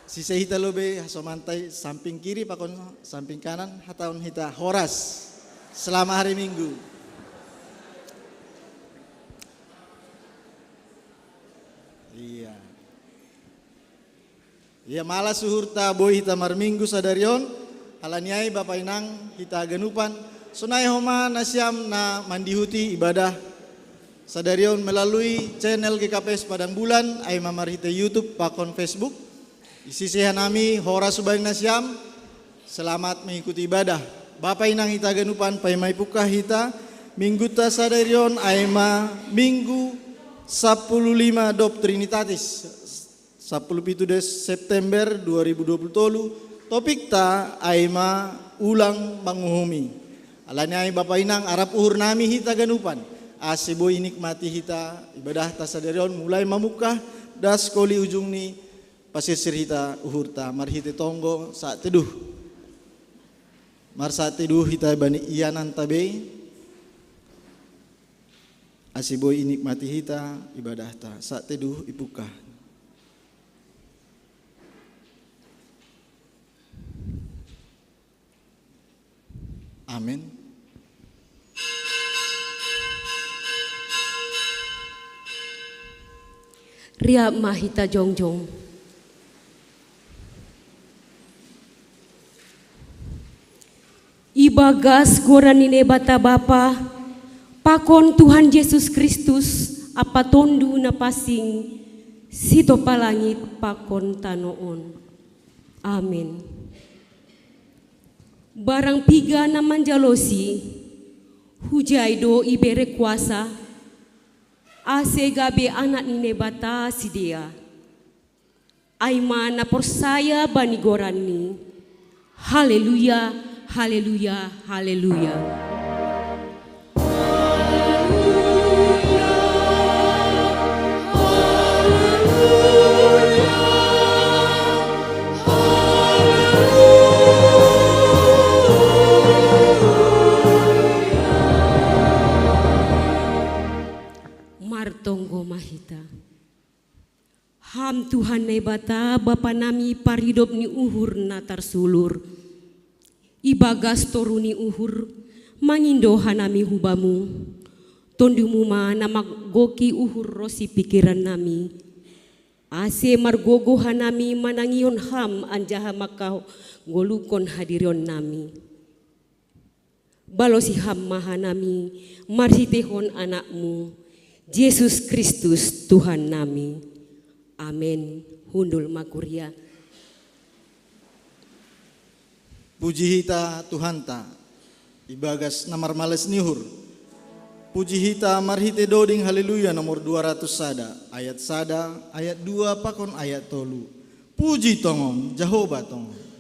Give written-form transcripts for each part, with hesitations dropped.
Sisa hita lobe hasomantai samping kiri pakon samping kanan hataun hita horas selama hari Minggu. Iya. Iya malas suhurta boy hita marminggu sadarion halaniai Bapak Inang hita ganupan sunai homa nasyam na mandihuti ibadah sadarion melalui channel GKPS Padang Bulan ay mamar hita YouTube pakon Facebook. Isisihan nami hora subayang nasyam selamat mengikuti ibadah. Bapak Inang hita ganupan paimai pukah hita minggu ta sadarion aima minggu 15 dop Trinitatis 17 September 2020 topik ta aima ulang manguhumi. Alanya ay Bapak Inang arap uhur nami hita ganupan asibo inikmati hita ibadah ta sadarion mulai mamukah das koli ujung ni pasisir hita uhurta marhite tonggo saat teduh mar saat teduh hita bani iyanan tabe asiboy inikmati hita ibadah ta saat teduh ipuka. Amin. Ria mahita jongjong. Ibagas goranine bata bapa pakon Tuhan Yesus Kristus apa tondu na pasing sito palangit pakon tanoon. Amin. Barang piga na manjalosi hujay do ibere kuasa ase gabe anak nine bata si dia aima na porsaya bani gorani. Haleluya. Haleluya, haleluya. Martonggo mahita. Ham Tuhan na bata Bapa nami paridop ni uhur na tarsulur. Ibagas toruni uhur mangindo hanami hubamu tondumu ma namaggoki uhur rosi pikiran nami ase margogo hanami manangion ham anjaha makau golukon hadirion nami balosi ham mahanami marhitehon anakmu Yesus Kristus Tuhan nami. Amin. Hundul makuria. Puji hita Tuhan ta ibagas namar males nihur. Puji hita marhite doding haleluya nomor 200 sada ayat 2 pakon ayat tolu. Puji tongong Jehovah tongong.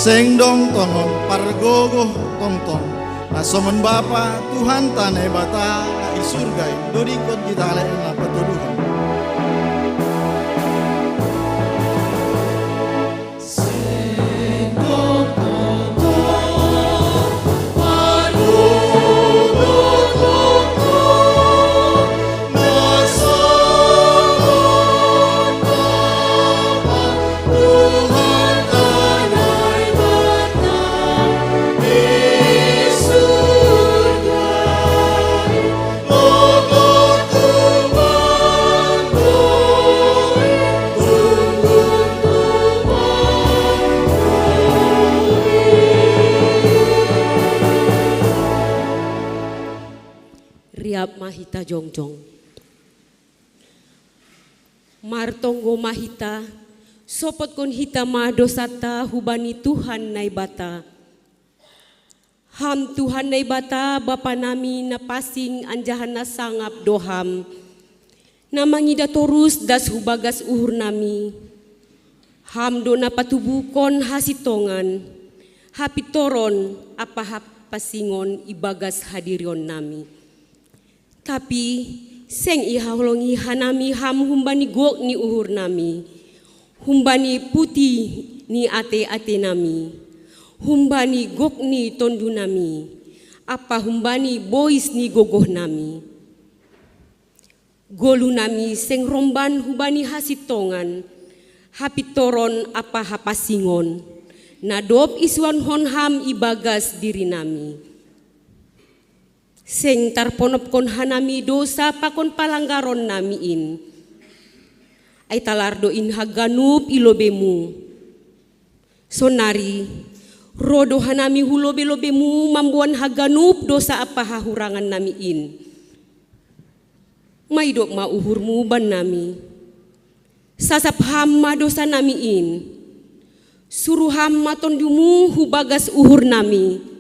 Sengdong tonon pargogo tongtong nasomen Bapa Tuhan tanai bata na isurgai dodikot kita ale na patuduhan. mahita jongjong. Martonggo mahita, sopot kon hita madosata hubani Tuhan nai bata. Ham Tuhan nai bata Bapa nami na pasing anjahan na sangap doham. Na mangida torus das hubagas uhur nami. Ham do na patubukon hasitongan. Hapitoron apa pasingon ibagas hadirion nami. Tapi seng ihaholongi hanami ham humbani gok ni uhur nami. Humbani putih ni ate-ate nami. Humbani gok ni tondu nami. Apa humbani bois ni gogoh nami. Golu nami seng romban humbani hasitongan. Hapitoron apa hapasingon. Nadop isuan honham ibagas diri nami. Seng tarponop kon hanami dosa pakon palanggaron namiin. Ay talardoin haganup ilobemu. Sonari, rodo hanami hulobe-lobemu mambuan haganup dosa apa hahurangan namiin. Maidok mauhurmu ban nami. Sasap hamma dosa namiin. Suruh hamma tondumu hubagas uhur nami.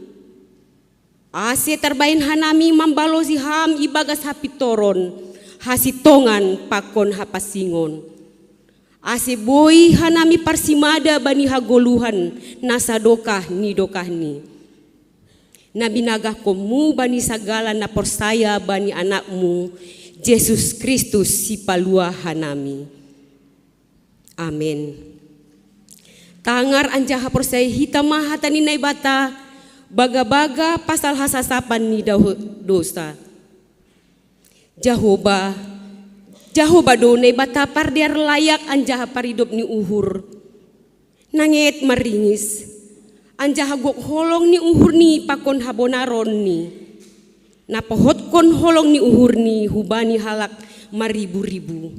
Ase terbain hanami mambalosi ham ibagas hapitoron, hasitongan pakon hapasingon. Ase boy hanami parsimada bani hagoluhan nasadokah ni dokah ni. Nabinagah komu bani sagala na persaya bani anakmu, Yesus Kristus si palua hanami. Amin. Tangar anjaha persaya hitama hatani nai bata, baga-baga pasal hasasapan ni dosa. Jahoba do ne bata pardiar layak anjaha paridop ni uhur. Nanget maringis. Anjaha gok holong ni uhur ni pakon habonaron ni. Napohot kon holong ni uhur ni hubani halak maribu-ribu.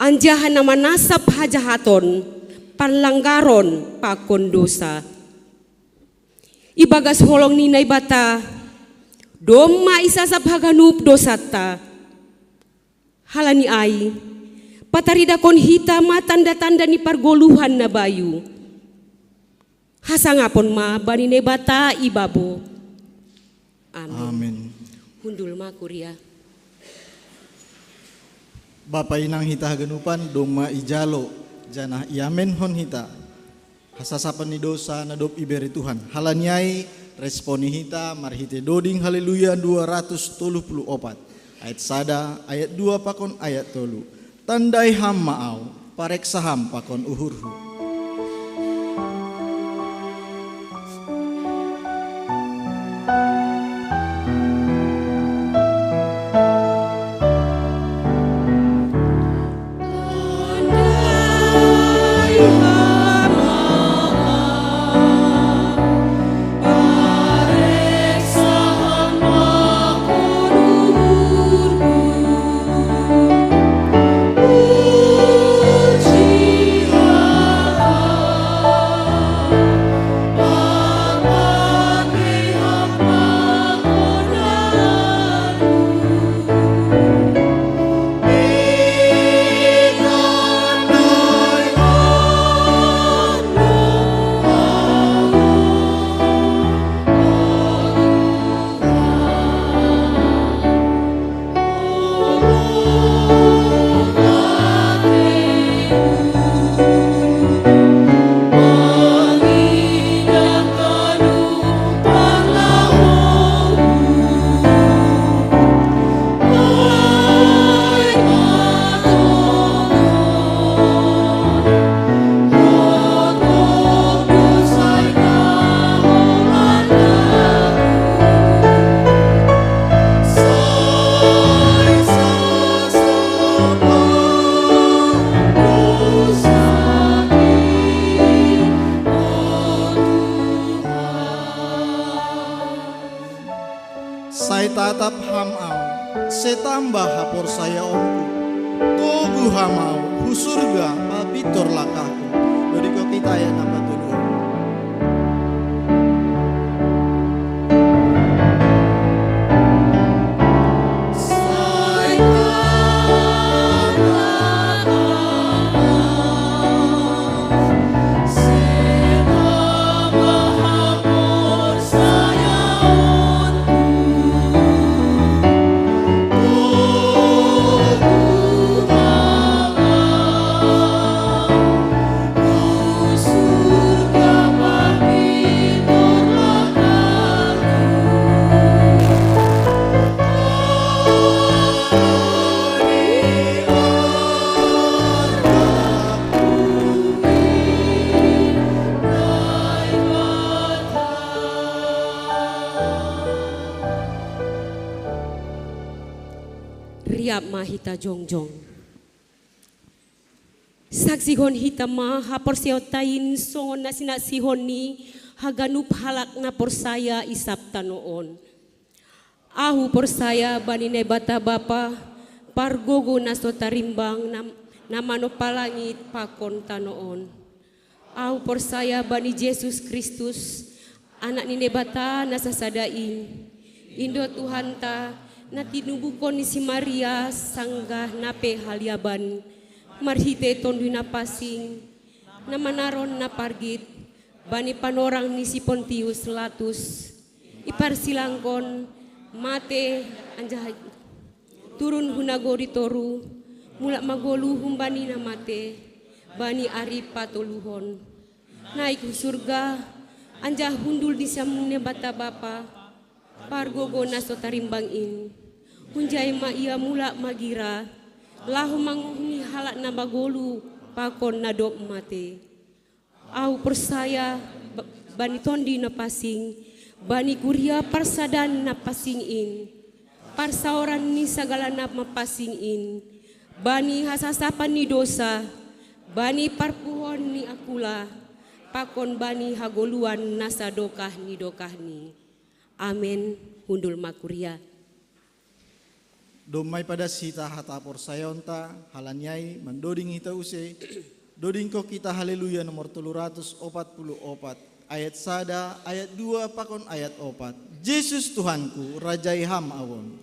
Anjaha nama nasab hajahaton panlanggaron pakon dosa. Ibagas holong ni nai bata, doma isasap haganup dosata. Halani ai, patarida kon hita ma tanda-tanda ni pargoluhan na bayu. Hasangapon ma bani nai bata ibabo. Amin. Amin. Hundul ma kuria. Bapa inang hita haganupan doma ijalo janah iamen hon hita. Hasasapan ni dosa nadop iberi Tuhan. Halanyai responi hita marhite doding haleluya 234. Ayat sada ayat 2 pakon ayat 3. Tandai ham maau parek saham pakon uhurhu. tatap hamau, setambah hapor saya omku, togu hamau, husurga, pabitor lakahku, dari kau kita ya nama tuduh. kita jongjong. Saksihon hitama haporsiotain songon na sinasihon ni haganup halak na porsaya isap tanoon. Ahu porsaya banine bata bapa pargogo na so tarimbang na manopalangit pakon tanoon. Ahu porsaya bani Yesus Kristus anak ni nebata nasasadain. Indo Tuhan ta na tinubukon ni si Maria sanggah nape haliaban. Marhite tondu na pasing na manaron na pargit. Bani panorang ni si Pontius Latus. Iparsilangkon mate anjah turun hunagori toru. Mula magolu humbani na mate. Bani ari patoluhon. Naik ke surga. Anjah hundul di samune bata bapa pargogo naso tarimbangin hunjai ma ia mula magira lahu manguhni halak na bagolu pakon na dop mate au persaya bani tondi na pasing bani kuria parsadan na pasingin parsaoran ni sagala na mapasingin bani hasasapan ni dosa bani parpuhon ni akula pakon bani hagoluan nasa dokah ni. Amin. Hundul makuria. Domai pada sita hatapor sayonta halanyai mendoding hita use. Doding ko kita haleluya nomor 344 ayat sada ayat 2 pakon ayat 4. Yesus Tuhanku rajai ham awon.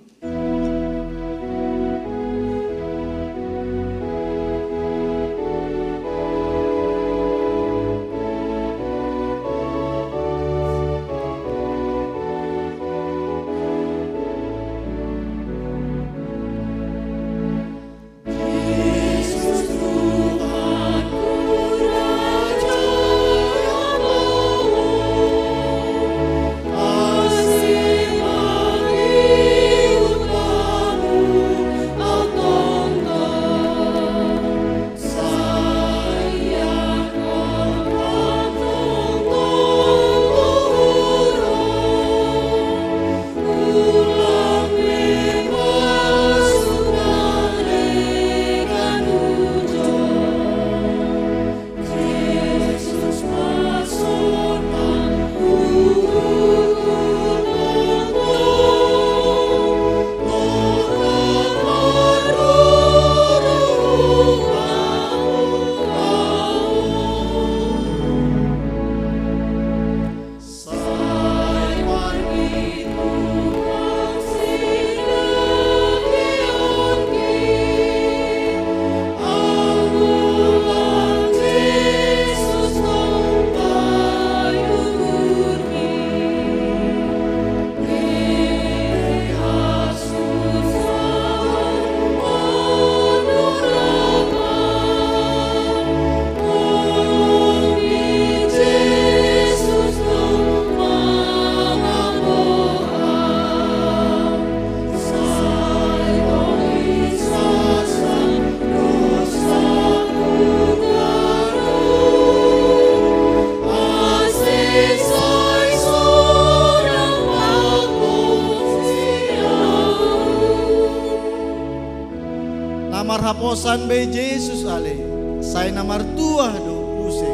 Haposan be Yesus ale saya namar tua do use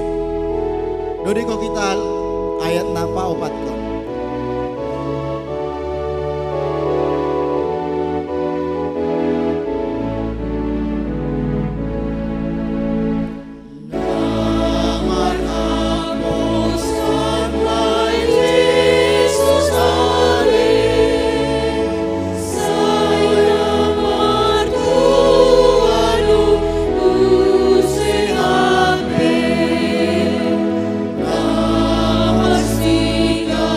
dodi ko kita ayat napa opat ko Go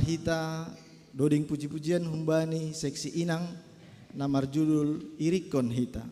hita doding puji-pujian humbani seksi inang namar judul irikon hita.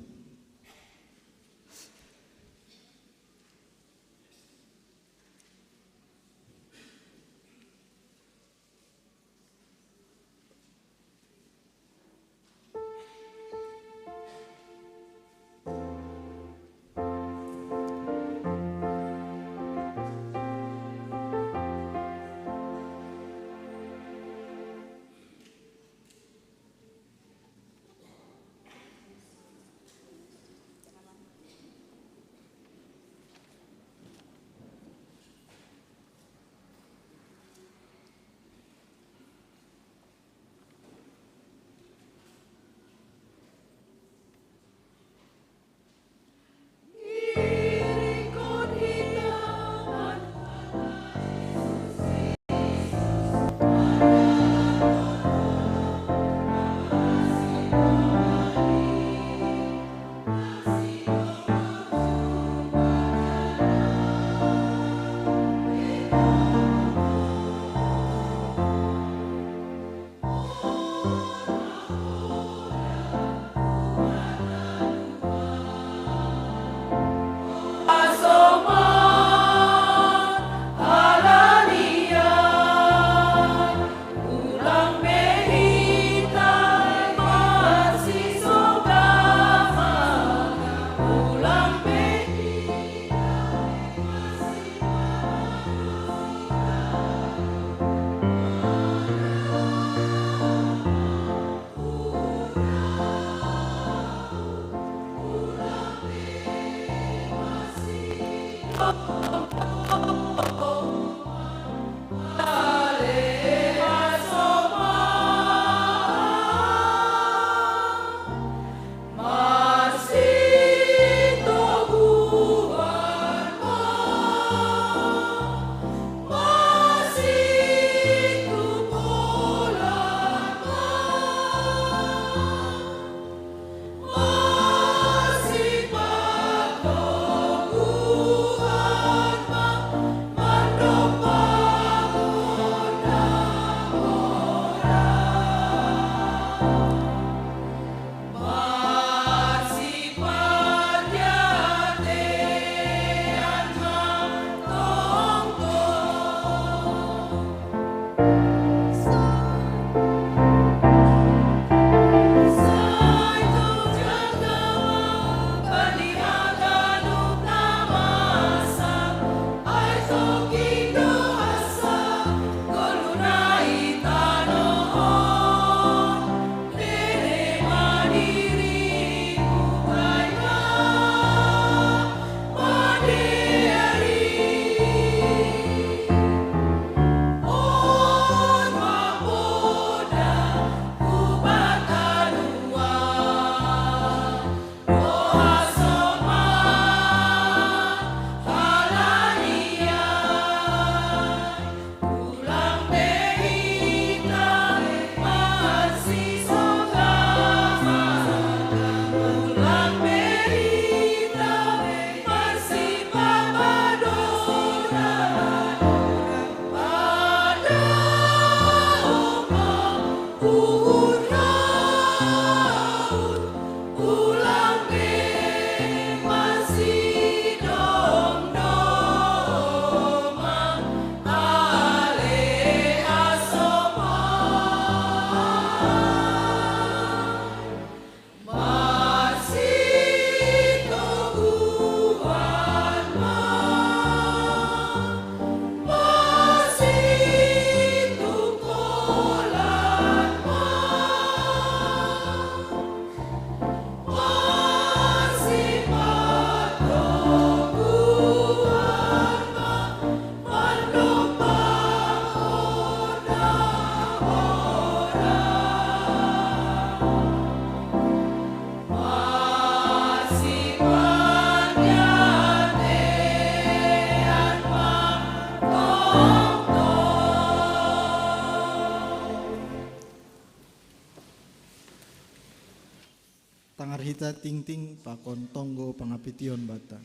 Tangarhita ting-ting pakon tonggo pangapition batang.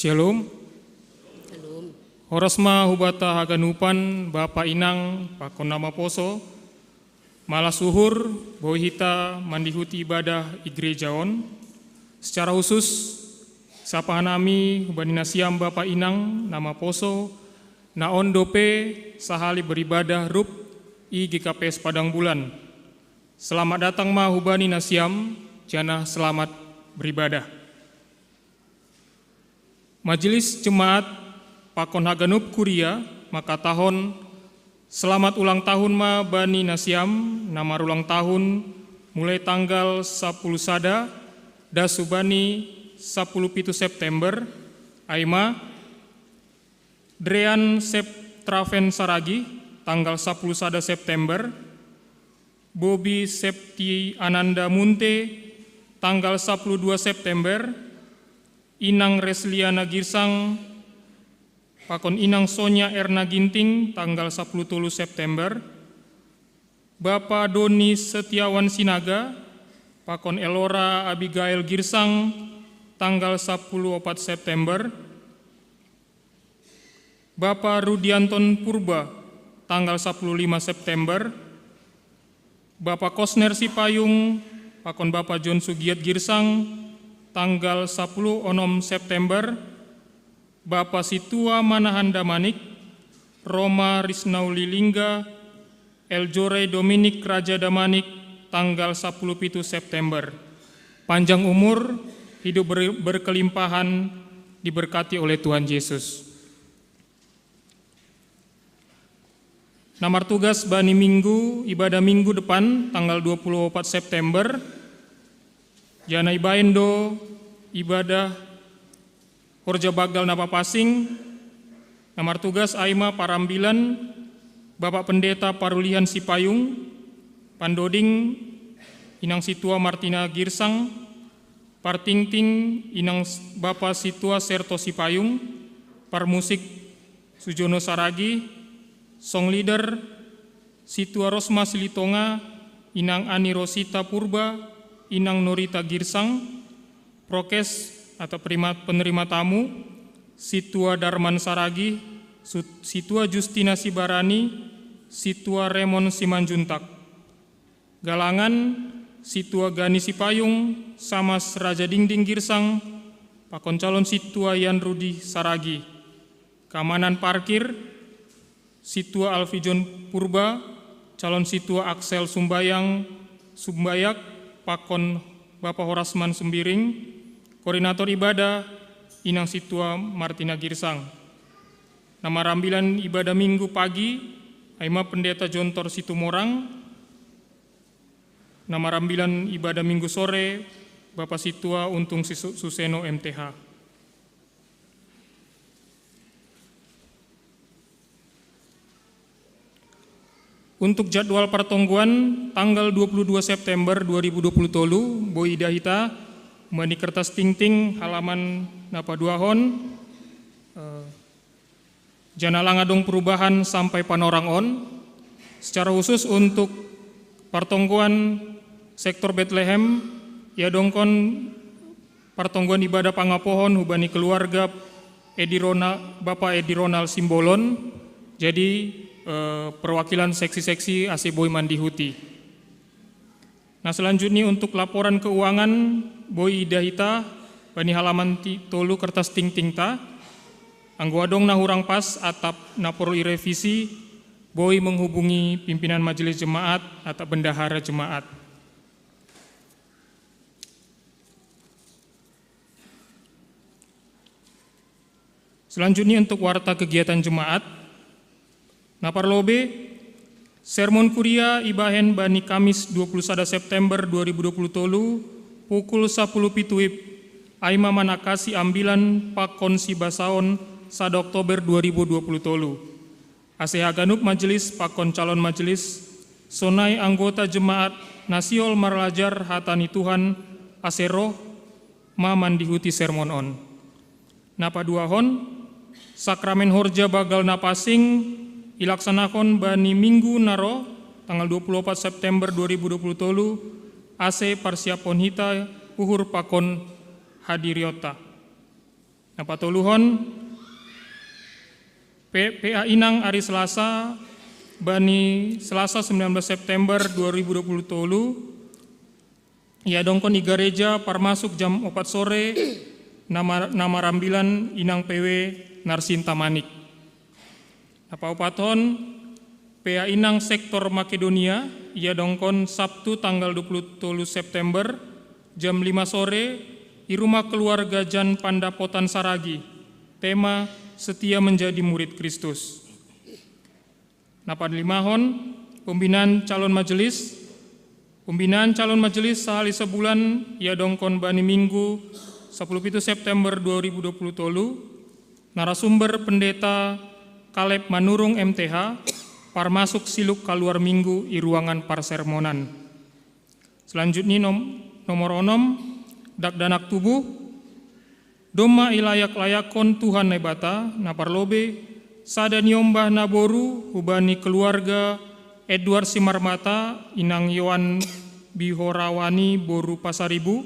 Shalom. Shalom. Horosma hubata haganupan Bapa Inang pakon nama poso malas suhur bohita mandihuti ibadah igrejaon. Secara khusus sapahanami hubanina siam Bapa Inang nama poso naon dope sahali beribadah rup i GKPS Padang Bulan. Selamat datang ma hubani nasiam jana selamat beribadah. Majelis Jemaat Pakon Haganup Kuria maka tahun selamat ulang tahun ma bani nasiam nama ulang tahun mulai tanggal 10 sada das subani 10 pitu September aima Drean Septraven Saragi tanggal 10 sada September Bobi Septi Ananda Munte tanggal 12 September Inang Resliana Girsang pakon Inang Sonya Erna Ginting tanggal 10 September Bapak Doni Setiawan Sinaga pakon Elora Abigail Girsang tanggal 10 September Bapak Rudianton Purba tanggal 15 September Bapak Kosner Sipayung pakon Bapak John Sugiat Girsang tanggal 10 September Bapak Situa Manahanda Manik Roma Risnauli Lingga Eljore Dominik Raja Damanik tanggal 10 pitu September. Panjang umur, hidup berkelimpahan, diberkati oleh Tuhan Yesus. Namar tugas bani minggu, ibadah minggu depan tanggal 24 September Jana Ibaendo ibadah Horja Bagal Napa Pasing. Namar tugas Aima Parambilan Bapak Pendeta Parulihan Sipayung Pandoding Inang Situa Martina Girsang Partingting Inang Bapak Situa Serto Sipayung Parmusik Sujono Saragi Song Leader Situa Rosma Silitonga Inang Ani Rosita Purba Inang Norita Girsang, Prokes atau penerima tamu, Situa Darman Saragi, Situa Justina Sibarani, Situa Remon Simanjuntak. Galangan, Situa Gani Sipayung, Samas Raja Dingding Girsang, pakon calon Situa Yan Rudi Saragi. Keamanan parkir, Situa Alfijon Purba, calon Situa Aksel Sumbayak, pakon Bapak Horasman Sembiring, koordinator ibadah Inang Situa Martina Girsang. Nama rambilan ibadah minggu pagi Aima Pendeta Jontor Situmorang. Nama rambilan ibadah minggu sore Bapak Situa Untung Suseno MTH. Untuk jadwal pertongguan tanggal 22 September 2020 tolu Boi Dahita mani kertas tingting halaman napa duahon jana langadong perubahan sampai panorang on. Secara khusus untuk pertongguan sektor Bethlehem ya dongkon pertongguan ibadah pangapohon hubani keluarga Bapak Edi Ronald Simbolon jadi perwakilan seksi-seksi AC Boy Mandihuti. Nah selanjutnya untuk laporan keuangan Boy Dahita bani halaman tolu kertas ting-ting ta angguadong nahurang pas atap naporo irevisi Boy menghubungi pimpinan majelis jemaat atau bendahara jemaat. Selanjutnya untuk warta kegiatan jemaat Naparlobe, sermon kuria ibahen bani Kamis 21 September 2020 tolu pukul 10 pituip Aima Manakasi ambilan pakon si basaon 1 Oktober 2020 tolu. Ase Haganup majelis pakon calon majelis sonai anggota jemaat Nasiol Marlajar Hatani Tuhan Asero ma mandihuti sermon on. Napa duahon sakramen horja bagal napasing ilaksanakan bani minggu naro tanggal 24 September 2020 tolu AC Parsiapon Hita uhur pakon hadiriota. Napatoluhon PA Inang Ari Selasa bani Selasa 19 September 2020 tolu ia dongkon i gereja parmasuk jam 4 sore nama rambilan Inang PW Narsinta Manik. Napa opaton PA Inang sektor Makedonia ia dongkon Sabtu tanggal 27 September jam 5 sore di rumah keluarga Jan Pandapotan Saragi. Tema setia menjadi murid Kristus. Napa limahon pembinaan calon majelis sehali sebulan ia dongkon bani Minggu 17 September 2020 tolu narasumber pendeta Kaleb Manurung MTH parmasuk siluk kaluar minggu i ruangan parsermonan. Selanjutnya nomor 6 dakdanak tubuh doma ilayak-layakon Tuhan nebata naparlobe sada niombah naboru hubani keluarga Edward Simarmata Inang Yohan Bihorawani Boru Pasaribu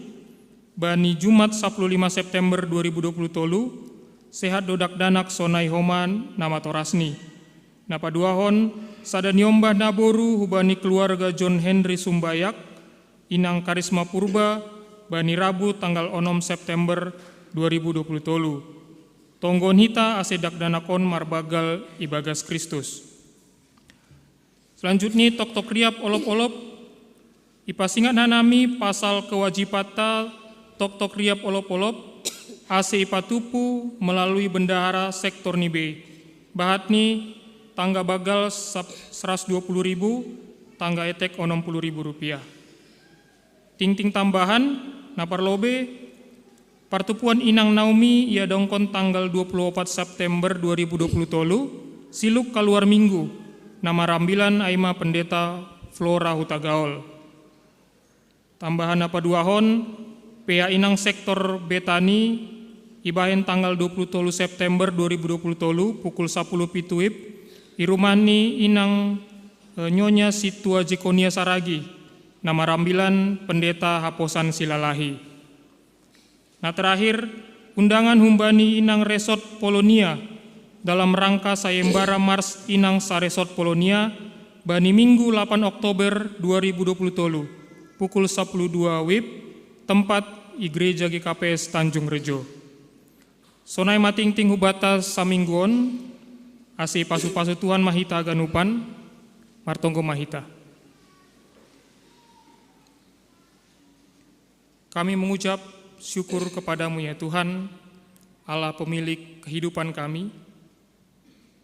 bani Jumat 15 September 2020 tolu sehat dodak danak sonai homan nama torasni. Napa duahon sada niombah naboru hubani keluarga John Henry Sumbayak Inang Karisma Purba bani Rabu tanggal 6 September 2020 tolu. Tonggon hita asedak danakon marbagal ibagas Kristus. Selanjutnya tok riap olop-olop ipasingat nanami pasal kewajibata tok riap olop-olop ase ipatupu melalui bendahara sektor nibe. Bahatni tangga bagal 120.000, tangga etek 60.000 rupiah. Ting-ting tambahan naparlobe Partupuan Inang Naomi ia dongkon tanggal 24 September 2020 tolu siluk kaluar minggu nama rambilan Aima Pendeta Flora Hutagaol. Tambahan apa duahon PA Inang sektor Betani ibahen tanggal 20 September 2020 tolu pukul 10 pituip irumani Inang Nyonya Situa Jekonia Saragi nama rambilan Pendeta Haposan Silalahi. Nah terakhir, undangan humbani Inang Resort Polonia dalam rangka sayembara Mars Inang Saresort Polonia bani Minggu 8 Oktober 2020 tolu pukul 12 WIB tempat i Gereja GKPS Tanjung Rejo. Sonai mating-ting hubata samingguon ase pasu-pasu Tuhan mahita ganupan martonggo mahita. Kami mengucap syukur kepadamu ya Tuhan, Allah pemilik kehidupan kami.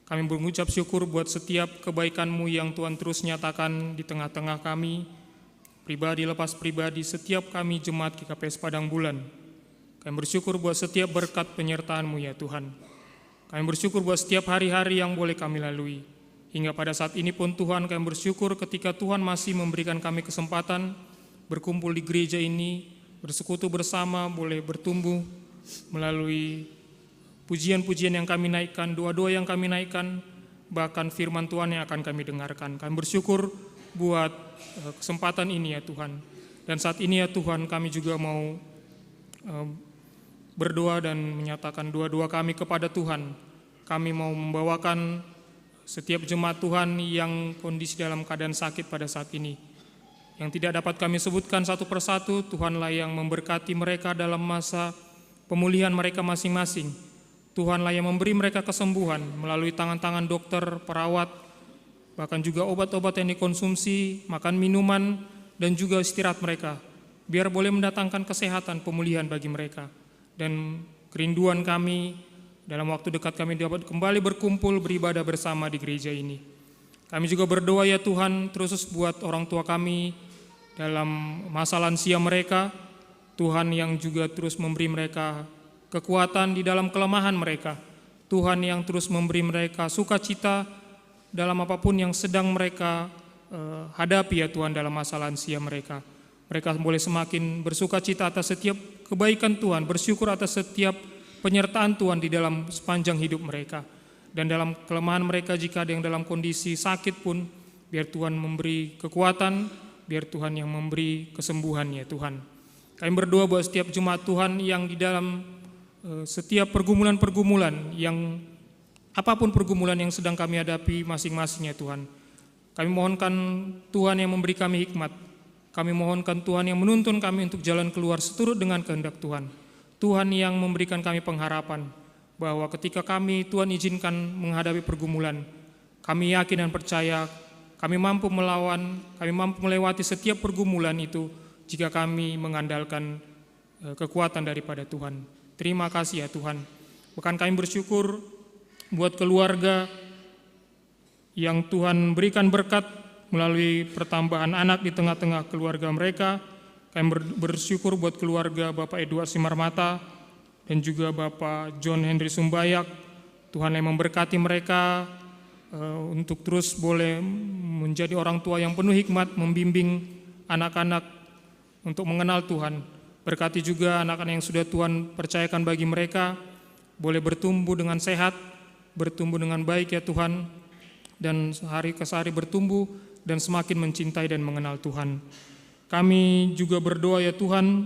Kami mengucap syukur buat setiap kebaikan-Mu yang Tuhan terus nyatakan di tengah-tengah kami, pribadi lepas pribadi, setiap kami jemaat GKPS Padang Bulan. Kami bersyukur buat setiap berkat penyertaan-Mu ya Tuhan. Kami bersyukur buat setiap hari-hari yang boleh kami lalui. Hingga pada saat ini pun Tuhan, kami bersyukur ketika Tuhan masih memberikan kami kesempatan berkumpul di gereja ini, bersekutu bersama, boleh bertumbuh melalui pujian-pujian yang kami naikkan, doa-doa yang kami naikkan, bahkan firman Tuhan yang akan kami dengarkan. Kami bersyukur buat kesempatan ini ya Tuhan. Dan saat ini ya Tuhan, kami juga mau berdoa dan menyatakan doa-doa kami kepada Tuhan. Kami mau membawakan setiap jemaat Tuhan yang kondisi dalam keadaan sakit pada saat ini, yang tidak dapat kami sebutkan satu persatu. Tuhanlah yang memberkati mereka dalam masa pemulihan mereka masing-masing. Tuhanlah yang memberi mereka kesembuhan melalui tangan-tangan dokter, perawat, bahkan juga obat-obat yang dikonsumsi, makan minuman, dan juga istirahat mereka. Biar boleh mendatangkan kesehatan, pemulihan bagi mereka. Dan kerinduan kami dalam waktu dekat kami dapat kembali berkumpul beribadah bersama di gereja ini. Kami juga berdoa ya Tuhan, terus buat orang tua kami dalam masa lansia mereka, Tuhan yang juga terus memberi mereka kekuatan di dalam kelemahan mereka. Tuhan yang terus memberi mereka sukacita dalam apapun yang sedang mereka hadapi ya Tuhan dalam masa lansia mereka. Mereka boleh semakin bersukacita atas setiap kebaikan Tuhan, bersyukur atas setiap penyertaan Tuhan di dalam sepanjang hidup mereka. Dan dalam kelemahan mereka jika ada yang dalam kondisi sakit pun, biar Tuhan memberi kekuatan, biar Tuhan yang memberi kesembuhan ya Tuhan. Kami berdoa buat setiap jemaat Tuhan yang di dalam setiap pergumulan-pergumulan yang apapun pergumulan yang sedang kami hadapi masing-masing ya Tuhan. Kami mohonkan Tuhan yang memberi kami hikmat. Kami mohonkan Tuhan yang menuntun kami untuk jalan keluar seturut dengan kehendak Tuhan. Tuhan yang memberikan kami pengharapan bahwa ketika kami Tuhan izinkan menghadapi pergumulan, kami yakin dan percaya kami mampu melawan, kami mampu melewati setiap pergumulan itu jika kami mengandalkan kekuatan daripada Tuhan. Terima kasih ya Tuhan. Bahkan kami bersyukur buat keluarga yang Tuhan berikan berkat melalui pertambahan anak di tengah-tengah keluarga mereka. Kami bersyukur buat keluarga Bapak Edward Simarmata dan juga Bapak John Henry Sumbayak. Tuhan yang memberkati mereka untuk terus boleh menjadi orang tua yang penuh hikmat, membimbing anak-anak untuk mengenal Tuhan. Berkati juga anak-anak yang sudah Tuhan percayakan bagi mereka, boleh bertumbuh dengan sehat, bertumbuh dengan baik ya Tuhan, dan hari ke hari bertumbuh dan semakin mencintai dan mengenal Tuhan. Kami juga berdoa ya Tuhan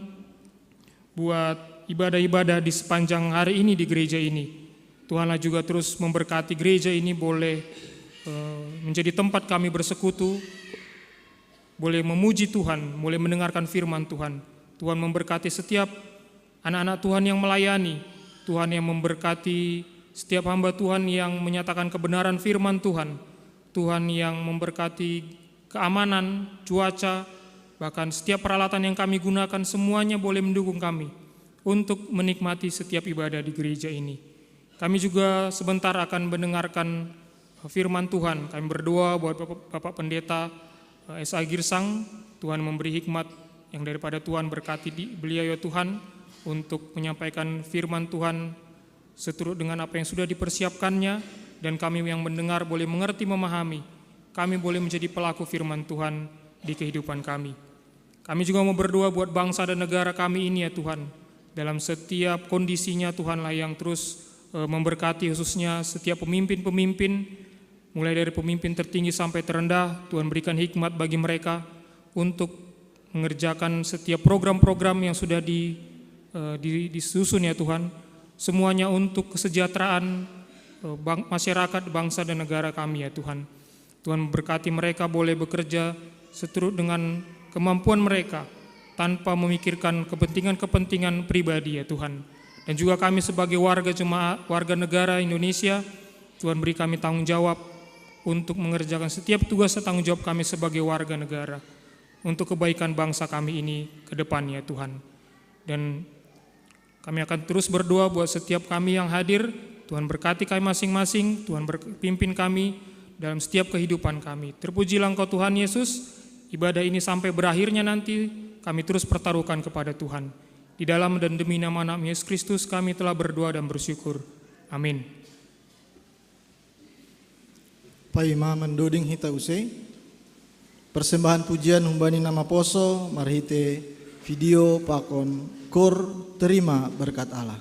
buat ibadah-ibadah di sepanjang hari ini di gereja ini. Tuhanlah juga terus memberkati gereja ini boleh menjadi tempat kami bersekutu, boleh memuji Tuhan, boleh mendengarkan firman Tuhan. Tuhan memberkati setiap anak-anak Tuhan yang melayani, Tuhan yang memberkati setiap hamba Tuhan yang menyatakan kebenaran firman Tuhan, Tuhan yang memberkati keamanan, cuaca, bahkan setiap peralatan yang kami gunakan semuanya boleh mendukung kami untuk menikmati setiap ibadah di gereja ini. Kami juga sebentar akan mendengarkan firman Tuhan. Kami berdoa buat Bapak Pendeta S.A. Girsang, Tuhan memberi hikmat yang daripada Tuhan, berkati beliau ya Tuhan untuk menyampaikan firman Tuhan seturut dengan apa yang sudah dipersiapkannya, dan kami yang mendengar boleh mengerti, memahami. Kami boleh menjadi pelaku firman Tuhan di kehidupan kami. Kami juga mau berdoa buat bangsa dan negara kami ini ya Tuhan. Dalam setiap kondisinya Tuhanlah yang terus memberkati, khususnya setiap pemimpin-pemimpin, mulai dari pemimpin tertinggi sampai terendah. Tuhan berikan hikmat bagi mereka untuk mengerjakan setiap program-program yang sudah disusun ya Tuhan. Semuanya untuk kesejahteraan masyarakat, bangsa dan negara kami ya Tuhan. Tuhan berkati mereka boleh bekerja seturut dengan kemampuan mereka tanpa memikirkan kepentingan-kepentingan pribadi ya Tuhan. Dan juga kami sebagai warga jemaat, warga negara Indonesia, Tuhan beri kami tanggung jawab untuk mengerjakan setiap tugas dan tanggung jawab kami sebagai warga negara untuk kebaikan bangsa kami ini ke depannya Tuhan. Dan kami akan terus berdoa buat setiap kami yang hadir. Tuhan berkati kami masing-masing, Tuhan berpimpin kami dalam setiap kehidupan kami. Terpujilah Engkau Tuhan Yesus. Ibadah ini sampai berakhirnya nanti kami terus pertaruhkan kepada Tuhan. Di dalam dan demi nama Anak Yesus Kristus kami telah berdoa dan bersyukur. Amin. Paima mendoding hita usai. Persembahan pujian humbani nama poso marhite video pakon kor terima berkat Allah.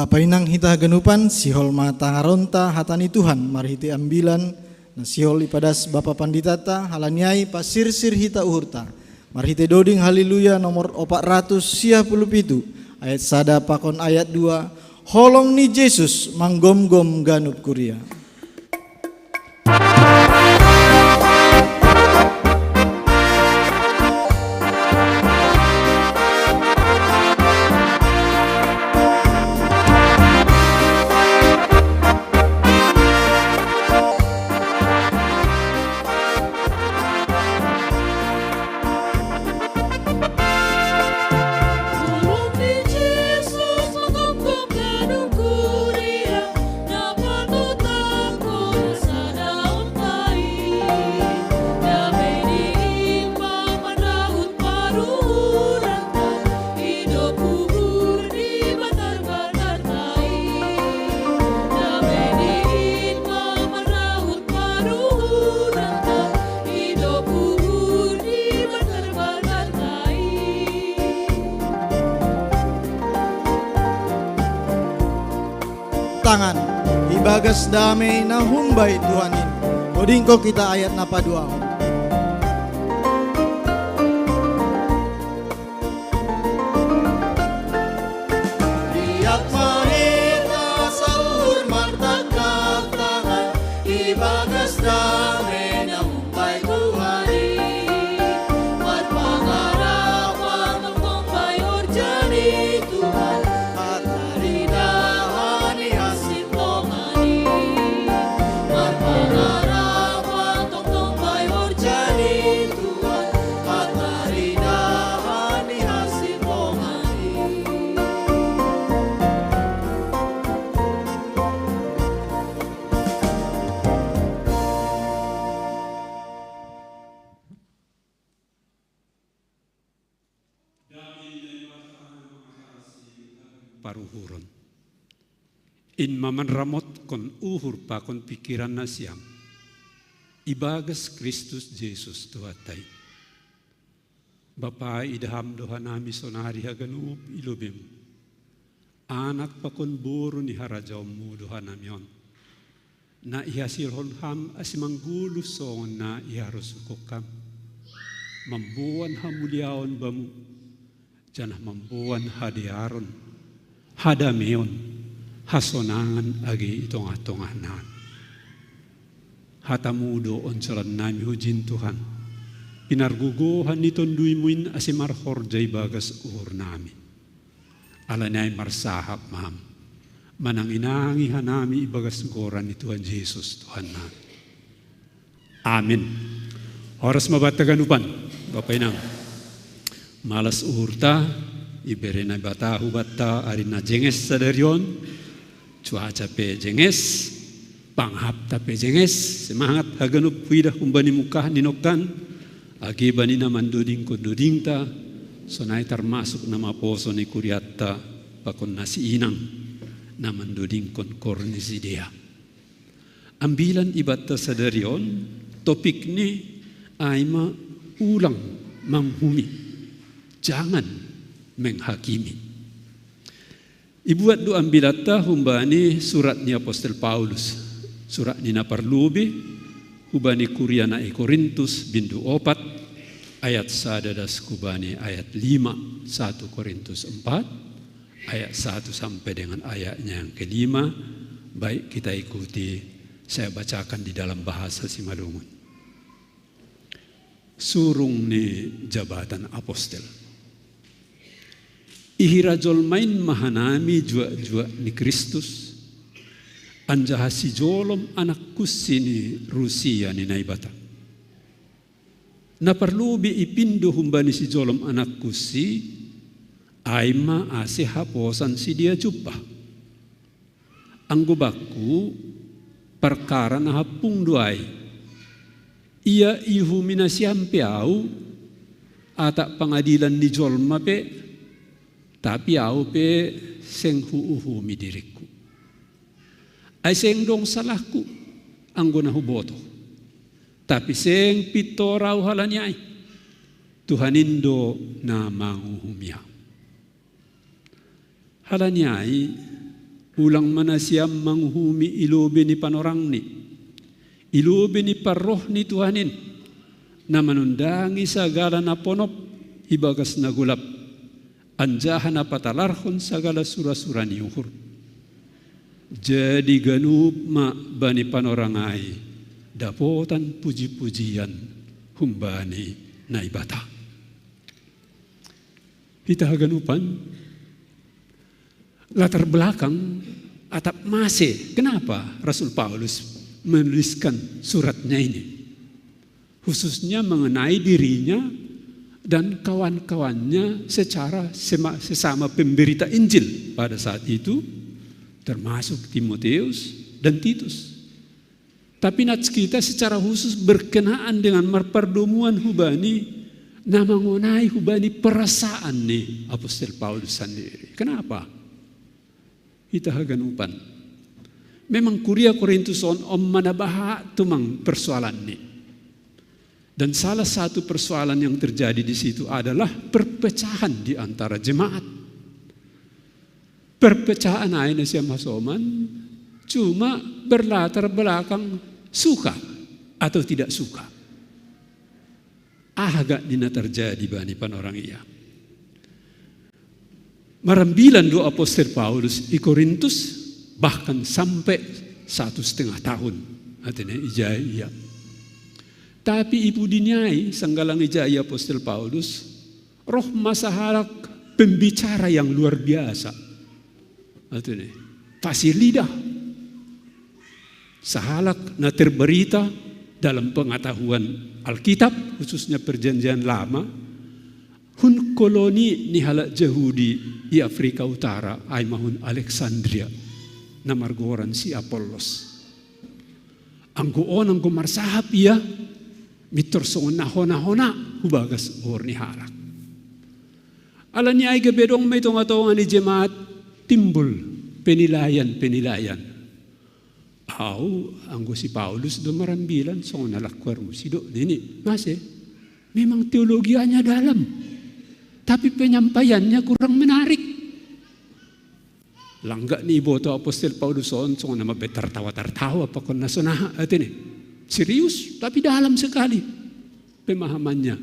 Bapa inang hita genupan sihol mata ngaronta hatani Tuhan marhiti ambilan na sihol ipadas Bapa panditata halaniai pasir-sir hita uhurta marhiti doding haleluya nomor 457 ayat sada pakon ayat 2 holong ni Yesus manggom-gom ganup kuria. Tangan ibagas damai na humbay Tuhanin odingko kita ayat na padua. Riak manita sahur martakat tangan ibagas damai na humbay Tuhanin marpangarapan magtumbay orjani Tuhan at narinahan ni hasil tongani marpangarapan magtumbay orjani Tuhan at narinahan ni hasil tongani. Paruhuron. In maman ramot kon uhur pa kon pikiran na siyam. Ibagas Kristus Jesus tuhatay. Bapa idaham doha nami sonari haganup ilubim. Anak pa kon buro ni harajaw mo doha namyon. Na ihasil honham asimanggulo songon na iharusukokam. Mambuan hamuliaon bamu. Janah mambuan hadiaron. Hadameon, hasonangan agi itong atonganan. Hatamudo on salan nami hujin Tuhan. Pinarguguhan niton duymuin asimar horjay bagas uhur nami. Alanay marsahap maham. Mananginangi hanami ibagas goran ni Tuhan Yesus Tuhan nami. Amin. Oras mabatagan upan. Bapak inang. Malas uhurta. Ibere na bata hubata arin na jenges sa daryon, cuaca pe jenges, panghapta pe jenges, semangat haganup puidah kumbani mukah ninokkan, agi bani na manduding ko duding ta, sonay termasuk nama poso ni kuriatta, pakon nasi inang, na manduding kon kornisi dia. Ambilan ibata sa daryon, topik ni ay ulang manghumi, jangan menghakimi. Ibuat do ambilata humbani surat ni Apostel Paulus. Surat ni naparlubi hubani kuriana Korintus bindu 4 ayat sadadas kubani ayat 5 1 Korintus 4 ayat 1 sampai dengan ayatnya yang kelima. Baik kita ikuti, saya bacakan di dalam bahasa Simalungun. Surung ni jabatan apostel. Ihirajol main mahanami jua ni Kristus. Anjaha si jolom anak kusi ni Rusia ni naibata. Na perlubi ipindo humbani si jolom anak kusi. Aima ase haposan si dia jubah. Anggobaku perkara na hapung duai. Ia ihumina siampiau atak pengadilan ni jolma pe. Tapi au pe seng huuhumi diriku. Ay seng dong salahku anggo na huboto. Tapi seng pitorau halanyay. Tuhanindo na manguhumia. Halanyay Ulang mana siam manghumi ilobe ni panorang ni. Ilobe ni paroh ni Tuhanin. Na manundangi sagala na ponop ibagas na gulap. Anjahan na patalarhon sagala sura-sura ni uhur. Jadi ganup ma bani panorangai. Dapotan puji-pujian humbani na ibata. Kita ganupan latar belakang atap masih. Kenapa Rasul Paulus menuliskan suratnya ini? Khususnya mengenai dirinya dan kawan-kawannya secara sesama pemberita Injil pada saat itu, termasuk Timotius dan Titus. Tapi nats kita secara khusus berkenaan dengan perdomuan hubani, na mengenai hubani perasaan nih Apostol Paulus sendiri. Kenapa? Kita haganupan. Memang kuria Korintus om manabaha tumang persoalan ini. Dan salah satu persoalan yang terjadi di situ adalah perpecahan di antara jemaat. Perpecahan aina siya masoman cuma berlatar belakang suka atau tidak suka. Agak dina terjadi bani panorang iya. Marambilan doa Apostol Paulus di Korintus bahkan sampai 1,5 tahun artinya ijaya. Tapi ibu diniai sanggalang ijaya Apostol Paulus roh masahalak pembicara yang luar biasa. Artinya fasih lidah. Sahalak na terberita dalam pengetahuan Alkitab khususnya perjanjian lama. Hun koloni ni halak Yahudi di Afrika Utara ay mahun Alexandria na margoran si Apollos. Ang goon ang gumarsahap iya mitorsongon na hona-hona hubagas or ni halak. Alam niya ay gabedong may tungatongan ni jemaat timbul penilaian. Anggo si Paulus do marambilan so nalakwaru si do nini masih memang teologianya dalam. Tapi penyampaiannya kurang menarik. Langga ni iboto Apostol Paulus so nama tertawa apa kon nasona atene. Serius tapi dalam sekali pemahamannya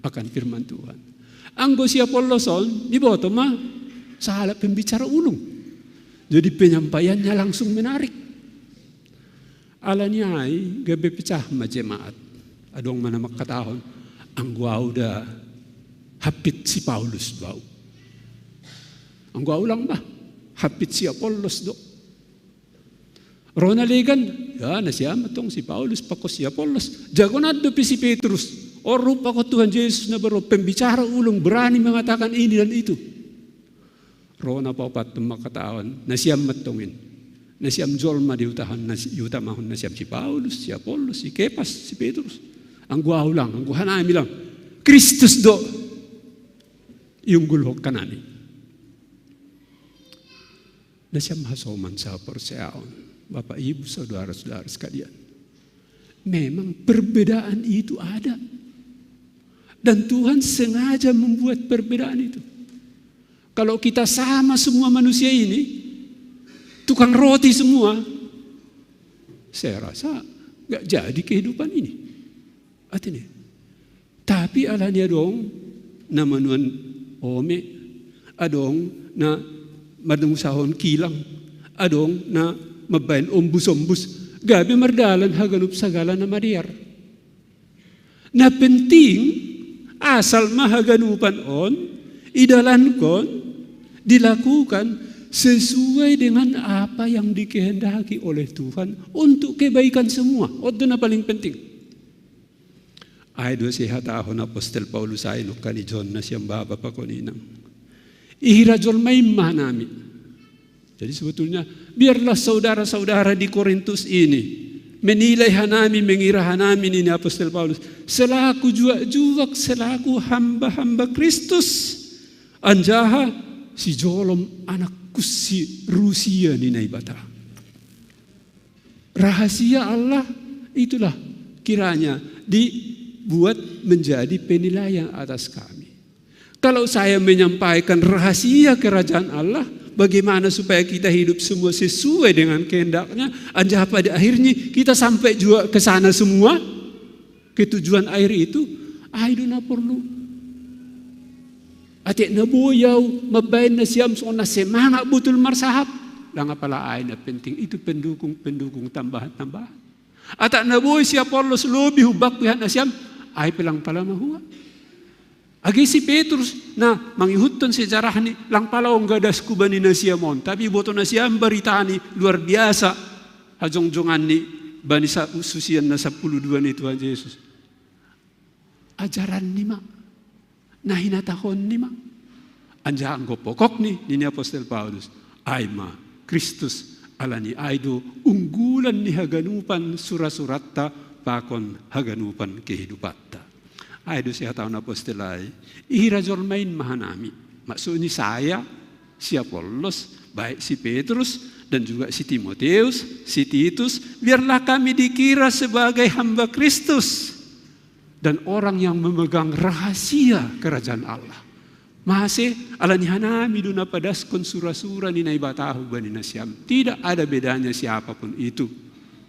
akan firman Tuhan. Anggo si Apollos iboto mah salah pembicara ulung. Jadi penyampaiannya langsung menarik. Alanya ay gabe pecah ma jemaat. Adong mana makatahon anggo auda hapit si Paulus bau. Anggo ulang ba? Hapit si Apollos do. Ronalegan, ya nasiyama tong si Paulus pakos si Apollos. Jagonad do si Petrus. O rupa ko Tuhan Yesus na baro pembicara ulung berani mengatakan ini dan itu. Rona paupat makataon nasiyam matongin. Nasiyam jolma diutahan yutamahon nasiyam si Paulus, si Apollos, si Kepas, si Petrus. Anggo ulang, anggo hanay bilang Kristus do. Yung gulhok kanani. Nasiyam hasoman sa perseaon. Bapak Ibu saudara-saudara sekalian. Memang perbedaan itu ada. Dan Tuhan sengaja membuat perbedaan itu. Kalau kita sama semua manusia ini, tukang roti semua, saya rasa gak jadi kehidupan ini. Artinya, tapi alanya dong, na manuan ome, adong na madung sahon kilang, adong na mabayan ombus-ombus, gabi mardalan haganup sagala na mariar. Na penting, asal mahaganupan on, idalan kon, dilakukan sesuai dengan apa yang dikehendaki oleh Tuhan untuk kebaikan semua. Itu na paling penting. Ay do sihat ahon Apostol Paulus ay no kani John na siyang baba pa koninang. Ihirajol may manami. Jadi sebetulnya biarlah saudara-saudara di Korintus ini menilai hanami, mengira hanami ini Apostol Paulus selaku juak selaku hamba-hamba Kristus. Anjaha si jolom anakku si Rusia ni naibata. Rahasia Allah itulah kiranya dibuat menjadi penilaian atas kami. Kalau saya menyampaikan rahasia kerajaan Allah, bagaimana supaya kita hidup semua sesuai dengan kehendaknya. Anjah pada akhirnya kita sampai juga ke sana semua, ke tujuan air itu. Aido na perlu. Atik na boyaw, mabayin na siyam, so na semangat betul marsahap. Lang pala ay na penting, itu pendukung tambahan-tambahan. Atak na boy siya Apollos lobi hubak pihan na siyam, ay pilang pala mahuwa. Agi si Petrus na mangihutton sejarah ni lang pala ang gadas kubani na siya mon. Tapi boto na siya ang berita ni luar biasa. Hajong-jongan ni bani sa ususian na 12 ni Tuhan Yesus. Ajaran ni ma. Nahinatahon ni ma. Anjaan ko pokok ni Apostol Paulus. Ay ma, Kristus alani aido unggulan ni haganupan surasuratta pakon haganupan kehidupatta. Aido siya taon apostolay, ihirajol main mahanami. Maksud ini saya, si Apollos, baik si Petrus dan juga si Timoteus, si Titus, biarlah kami dikira sebagai hamba Kristus dan orang yang memegang rahasia kerajaan Allah. Masih alani hanami duna padaskon surah-surah ni naibatahu bani nasyam. Tidak ada bedanya siapapun itu.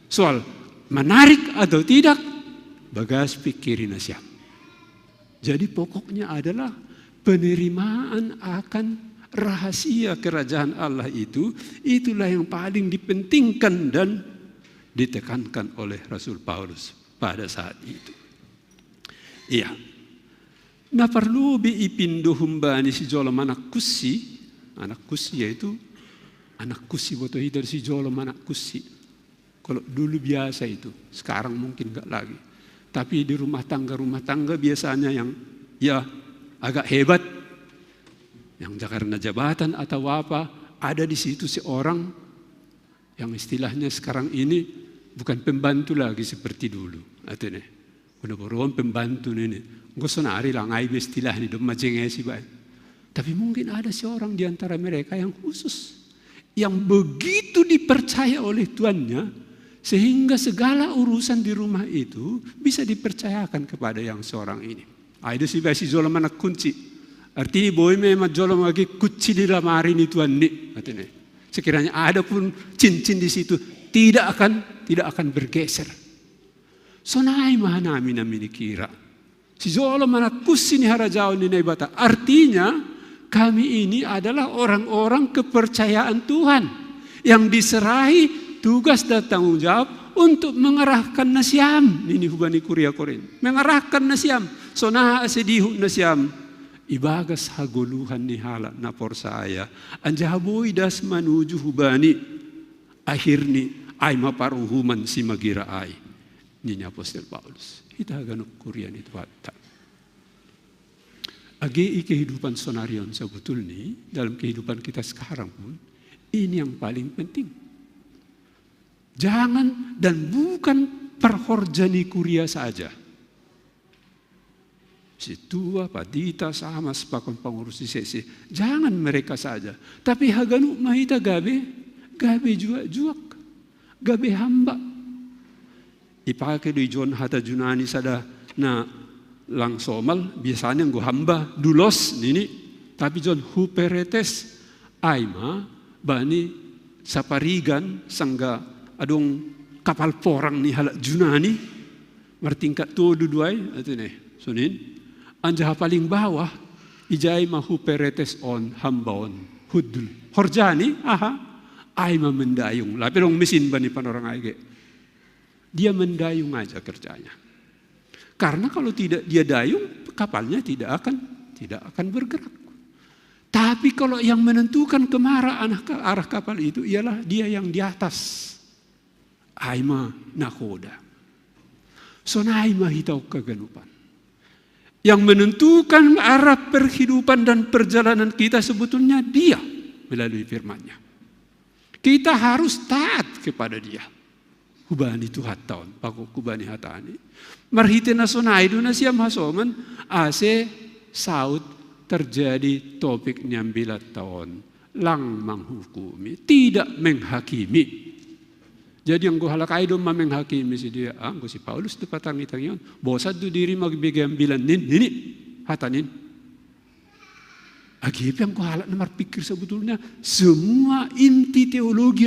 Soal menarik atau tidak, bagas pikirin nasyam. Jadi pokoknya adalah penerimaan akan rahasia kerajaan Allah itu, itulah yang paling dipentingkan dan ditekankan oleh Rasul Paulus pada saat itu. Iya. Na perlu ipinduhum bani si jolom anak kusi yaitu anak kusi botohi dari si jolom anak kusi. Kalau dulu biasa itu, sekarang mungkin enggak lagi. Tapi di rumah tangga biasanya yang ya agak hebat, yang karena jabatan atau apa, ada di situ seorang yang istilahnya sekarang ini bukan pembantu lagi seperti dulu. Artinya, benar-benar pembantu ini. Nggak sonari lah ngai istilah ini dong macengnya sih baik. Tapi mungkin ada seorang di antara mereka yang khusus, yang begitu dipercaya oleh tuannya. Sehingga segala urusan di rumah itu bisa dipercayakan kepada yang seorang ini. Ada si basi jolam anak kunci. Artinya boy memang jolam lagi kunci di lamari ini tuan ni. Artinya sekiranya ada pun cincin di situ tidak akan bergeser. Sonai mahanami namini kira. Si jolam anak kunci ni harajau ni naibata. Artinya kami ini adalah orang-orang kepercayaan Tuhan yang diserahi tugas dan tanggung jawab untuk mengerahkan nasyam. Ini hubani kuria korin. Mengerahkan nasyam. Sonaha sedihu nasyam. Ibagas haguluhan ni hala na porsaya. Anjahaboy das manuju hubani. Akhirni ay maparuhuman si magira ay. Ini Apostol Paulus. Kita ganuk kuria ni tuhatta. Agi kehidupan sonarion sebetulnya dalam kehidupan kita sekarang pun ini yang paling penting. Jangan dan bukan perhorjani kuria saja. Si tua, padita, sama sepakon pengurus sesi. Jangan mereka saja. Tapi haganu mahita gabe juga gabe hamba. Ipakai di John hata junani sada na lang somal biasanya nggo hamba dulos nini. Tapi John huperetes aima bani saparigan sangga adong kapal porang ni halak junani mertingkat tu duduai itu nih sunin anjah paling bawah ijai mahu peretes on hambaon hudul horjani ai mendayung lah perong mesin bani panorang aige dia mendayung aja kerjanya karena kalau tidak dia dayung kapalnya tidak akan bergerak. Tapi kalau yang menentukan kemana arah kapal itu ialah dia yang di atas. Aima nakoda. Sonaima hitau kegenupan. Yang menentukan arah perhidupan dan perjalanan kita sebetulnya dia melalui firman-Nya. Kita harus taat kepada dia. Hubani Tuhan tahun, paku kubani hatani. Marhitina sonai duna siam hasoman ase saud terjadi topik nyambilat tahun lang menghukumi, tidak menghakimi. Jadi yang gohalak aido menghakimi si dia, anggo si Paulus tu patang itang yon, bosad tu diri magbigay ambilan ini hatanin. Agip yang kuhalak namar pikir sebetulnya semua inti teologi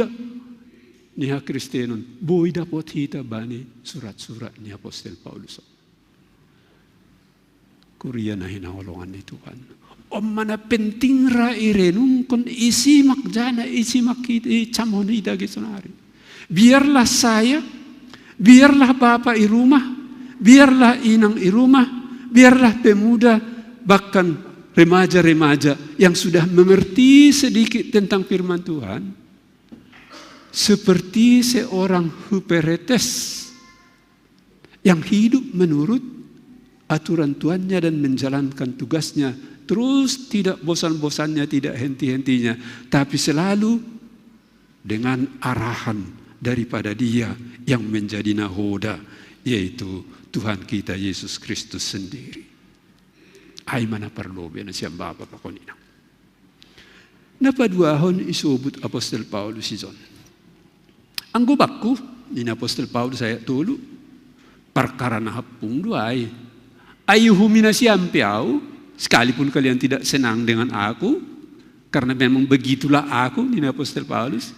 nia Kristenon boy dapat hita bani surat-surat ni Apostol Paulus. Kuria na hinahulungan ni Tuhan. Mana penting ra irenung kon isi makjana isi makit camon ida gesonari. Biarlah saya, biarlah bapak i rumah, biarlah inang i rumah, biarlah pemuda bahkan remaja-remaja yang sudah mengerti sedikit tentang firman Tuhan, seperti seorang Huperetes yang hidup menurut aturan Tuannya dan menjalankan tugasnya, terus tidak bosan-bosannya, tidak henti-hentinya, tapi selalu dengan arahan daripada Dia yang menjadi nahoda, yaitu Tuhan kita Yesus Kristus sendiri. Ay mana perlu na siyang baba pa konina. Napaduahon isubot Apostol Paulus izon. Ang gubakku ni Apostol Paulus saya tulu perkara na hapung duay. Ayuhumi na siyang piaw, sekalipun kalian tidak senang dengan aku, karena memang begitulah aku ni Apostol Paulus.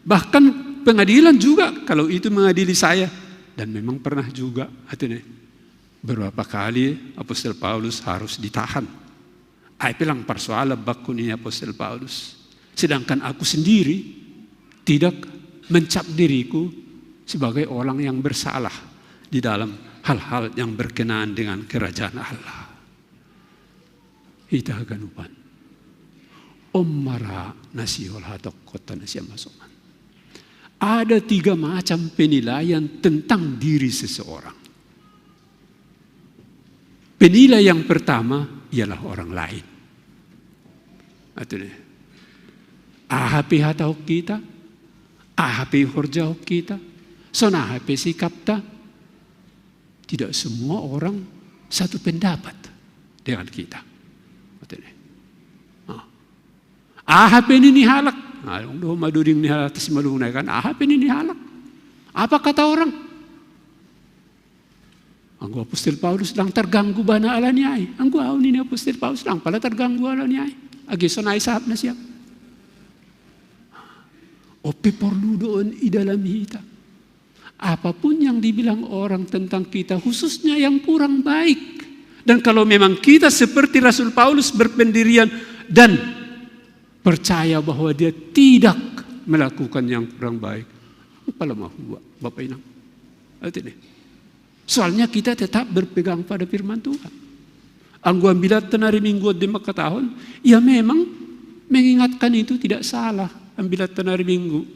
Bahkan pengadilan juga kalau itu mengadili saya, dan memang pernah juga berapa kali Apostol Paulus harus ditahan. Ay pilang persoalan bakku ni Apostol Paulus. Sedangkan aku sendiri tidak mencap diriku sebagai orang yang bersalah di dalam hal-hal yang berkenaan dengan kerajaan Allah. Hita ganupan. Mara nasihol hatok kota nasya masoman. Ada 3 macam penilaian tentang diri seseorang. Penilaian yang pertama ialah orang lain. AHP hatau kita, AHP horjau kita, sona AHP sikapta. Tidak semua orang satu pendapat dengan kita. AHP ini halak. Doon maduring ni halak si malunay kan. AHP ini halak. Apa kata orang? Ang Apostol Paulus lang terganggu ba na ala niya ay? Ang guaw ni Apostol Paulus lang pala terganggu ala niya ay. Agi sonay sahab na siya. Ope perlu doon i dalam hita. Apapun yang dibilang orang tentang kita, khususnya yang kurang baik. Dan kalau memang kita seperti Rasul Paulus berpendirian dan percaya bahwa dia tidak melakukan yang kurang baik, pala mahuwa, Bapak Inang. Soalnya kita tetap berpegang pada firman Tuhan. Angguan bila tenari minggu di makatahon, ya memang mengingatkan itu tidak salah. Ambilat tenari minggu,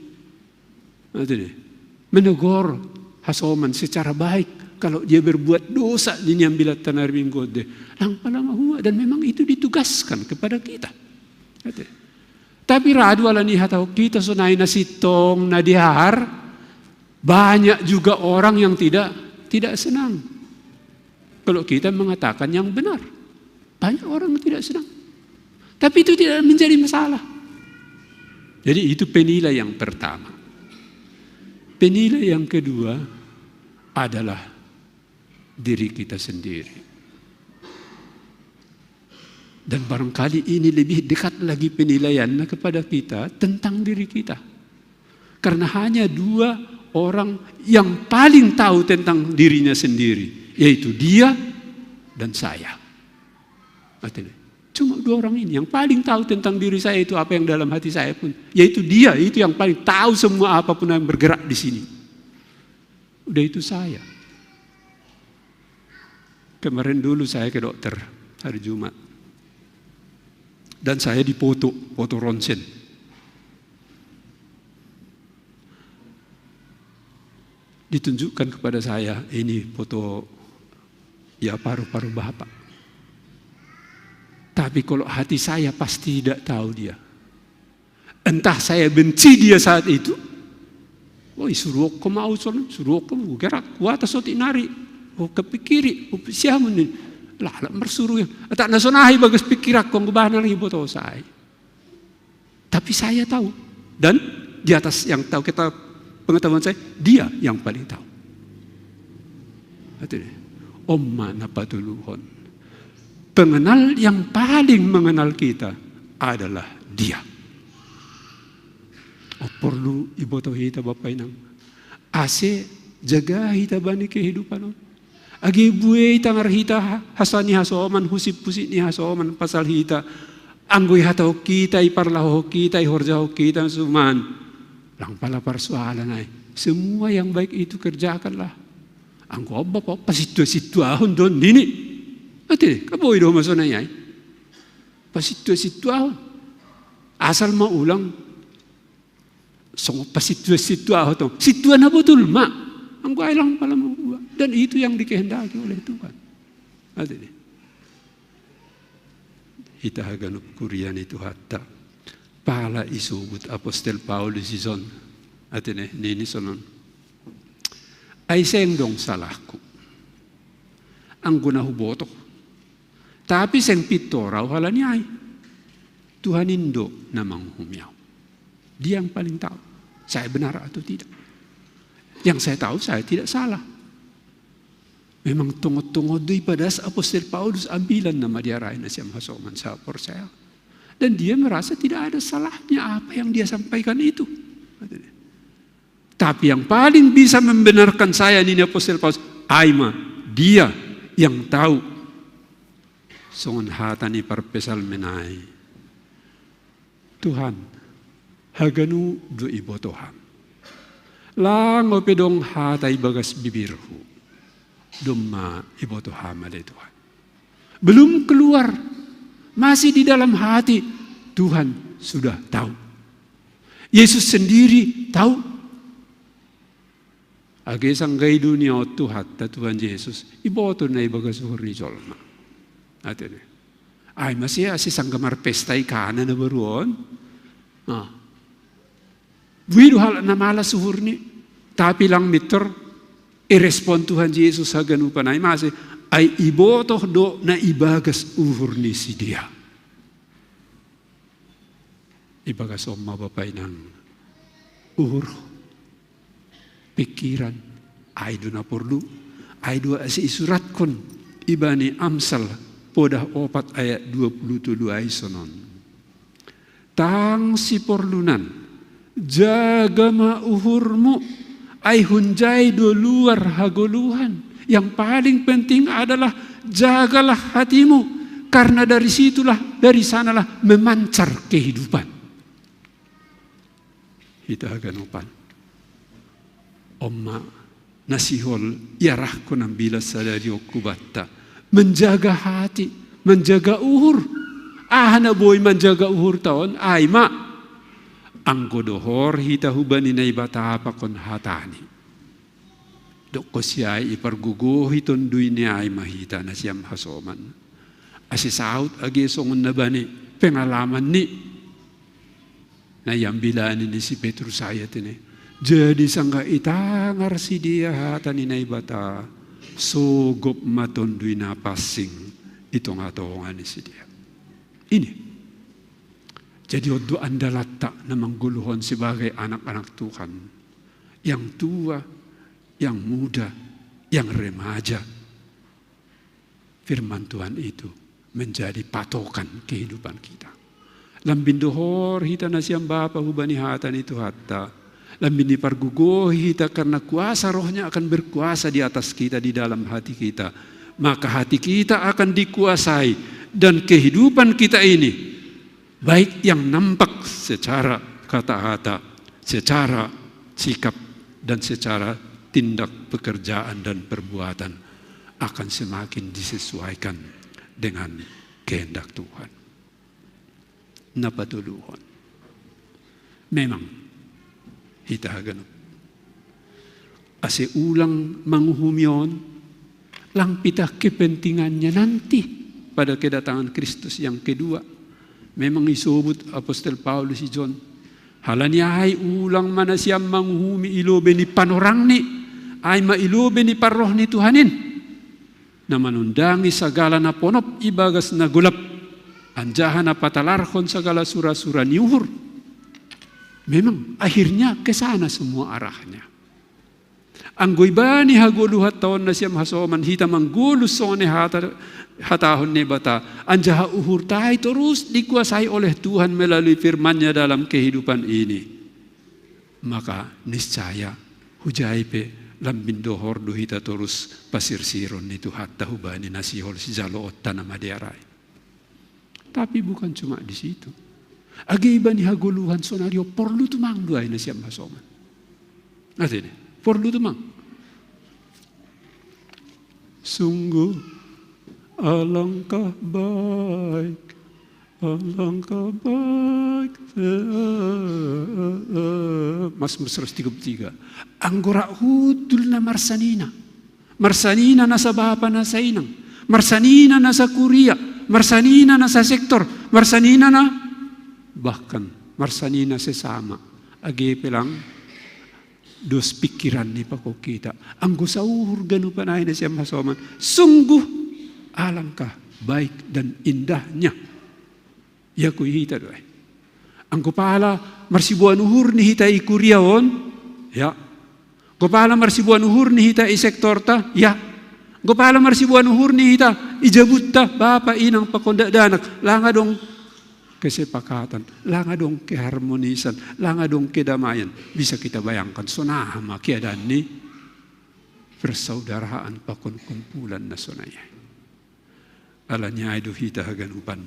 menegur hasoman secara baik kalau dia berbuat dosa di ambilat tenari minggu de. Lang pala mahuwa, dan memang itu ditugaskan kepada kita. Tapi radu ala ni hatau kita sunay na sitong na dihar, banyak juga orang yang tidak senang. Kalau kita mengatakan yang benar, banyak orang yang tidak senang. Tapi itu tidak menjadi masalah. Jadi itu penilaian yang pertama. Penilaian yang kedua adalah diri kita sendiri. Dan barangkali ini lebih dekat lagi penilaiannya kepada kita tentang diri kita. Karena hanya 2 orang yang paling tahu tentang dirinya sendiri, yaitu dia dan saya. Cuma 2 orang ini yang paling tahu tentang diri saya, itu apa yang dalam hati saya pun, yaitu dia, itu yang paling tahu semua apapun yang bergerak di sini. Udah itu saya. Kemarin dulu saya ke dokter hari Jumat. Dan saya dipoto, foto ronsen. Ditunjukkan kepada saya, ini foto ya paru-paru Bapak. Tapi kalau hati saya pasti tidak tahu dia. Entah saya benci dia saat itu. Suruh ko mau suruh ko gerak kuat soti nari. Kepikiri, siapa nih? Lah mersuruh yang tak nasonahi bagas pikirak kong gubahan lagi boto saya. Tapi saya tahu, dan di atas yang tahu kita pengetahuan saya, dia yang paling tahu. Omma napatuluhon. pengenal yang paling mengenal kita adalah Dia. Perlu iboto hita Bapak Inang. Ase jaga hita bani kehidupan. Agi buai tangar hita hasani hasoman husip-husip ni hasoman pasal hita. Anggoy hatau kita iparlaho kita ihorjaho kita suman. Lang pala persoalan ay. Semua yang baik itu kerjakanlah. Anggo apa pasitua-situahon don dini. Ate kaboy do masona ay. Pasitua-situahon. Asal maulang so pasitua-situahon to. Situa na betul mak. Anggo ay lang pala mau. Dan itu yang dikehendaki oleh Tuhan. Ate Hita haganop kurian itu hatta pala isubut Apostel Paulus ison atene nini sonon ay sengdong salahku ang gunahuboto tapi seng pitoraw halani ay Tuhan Indo na manghumiyaw. Dia yang paling tahu saya benar atau tidak. Yang saya tahu saya tidak salah. Memang tungod-tungod do'y padas Apostel Paulus ambilan na madiaray na siyang hasoman sa percaya. Dan dia merasa tidak ada salahnya apa yang dia sampaikan itu. Tapi yang paling bisa membenarkan saya ini Apostel Paulus, Aima, dia yang tahu. Songon hatani parpesal menai. Tuhan, haganu do ibotoham. Lango pedong hatay bagas bibirhu. Duma iboto hamale Tuhan. Belum keluar, masih di dalam hati, Tuhan sudah tahu. Yesus sendiri tahu. Age sanggay dunia Tuhan, Tuhan Yesus, iboto na ibaga suhuri jolma. Atene. Ay masih asi sanggamar pesta ikana na baruon. Wido hal na mala suhurni, tapi lang mitor. Irespon Tuhan Yesus haganupan ay masih ay ibotoh do na ibagas uhur ni si dia. Ibagas omma Bapak ng uhur pikiran ay do na perlu ay do si isurat kon iba ni Amsal podah 4 ayat 27 ay sonon. Tang si porlunan jaga ma uhurmu ay hunjay do luar haguluhan. Yang paling penting adalah jagalah hatimu. Karena dari situlah, dari sanalah memancar kehidupan. Hita haganupan. Omma nasihol yarah ko ng bilas sa dario kubatta. Menjaga hati, menjaga uhur. Na boy menjaga uhur taon, ay ma. Ang godohor hita hubani na ibatapa kon hatani. Doko siya ipargugo hiton duy niya ay mahita na siyam hasoman. Asisaut agi songon na bani pengalaman ni. Nayambilani ni si Petrus ayat ini. Jadi sangga itangar si dia hatani na ibata. Sogop maton duy na pasing itong atongan ni si dia. Ini. Jadi odo anda latak na mangguluhon sebagai anak-anak Tuhan. Yang tua, yang muda, yang remaja. Firman Tuhan itu menjadi patokan kehidupan kita. Lambin dohor hita na siyang bapa hubani hatan itu hatta. Lambin dipargugohi hita karena kuasa rohnya akan berkuasa di atas kita, di dalam hati kita. Maka hati kita akan dikuasai. Dan kehidupan kita ini baik yang nampak secara kata-kata, secara sikap, dan secara tindak pekerjaan dan perbuatan akan semakin disesuaikan dengan kehendak Tuhan. Napatuluhon. Memang, hita ganun. Ase ulang manghumion, lang pitah kepentingannya nanti pada kedatangan Kristus yang kedua. Memang isubut Apostel Paulus si John. Halanya ay ulang mana siyang manghumi ilobe ni panorang ni. Ay mailobe ni paroh ni Tuhanin. Na manundangi sagala na ponop ibagas na gulap. Anjahan na patalarkon sagala sura-sura ni uhur. Memang akhirnya ke sana semua arahnya. Anggoy ba ni haguluhat taon na siyam hasoman hita manggulus sone hatahon ni bata. Anjaha uhur tayo terus dikuasai oleh Tuhan melalui firman-Nya dalam kehidupan ini. Maka niscaya hujai pe lambin dohor do hita terus pasirsiron itu hatta hubani nasihol si jaloot tanah madiarai. Tapi bukan cuma di situ. Agiba ni haguluhan sonario perlu tumang duay na siyam hasoman. Natin perlu tumang. Sungguh alangkah baik, Mazmur 133. Anggora hudul na marsanina. Marsanina na sa bapa na sa inang. Marsanina na sa kuria. Marsanina na sa sektor. Marsanina na bahkan marsanina sesama. Agi pelang dos pikiran ni pako kita. Anggo sa uhur ganu panay na siyam hasoman. Sungguh alangkah baik dan indahnya. Ya ku hita doy. Anggo pala marsibuan uhur ni hita ikuriaon. Ya. Go pala marsibuan uhur ni hita isektor ta. Ya. Go pala marsibuan uhur ni hita ijabut ta bapa inang pakonda danak. Langa dong kesepakatan, langa dong keharmonisan, langa dong kedamaian. Bisa kita bayangkan sonahama keadaan ni persaudaraan pakon kumpulan na sonaya. Alanya itu hita haganupan.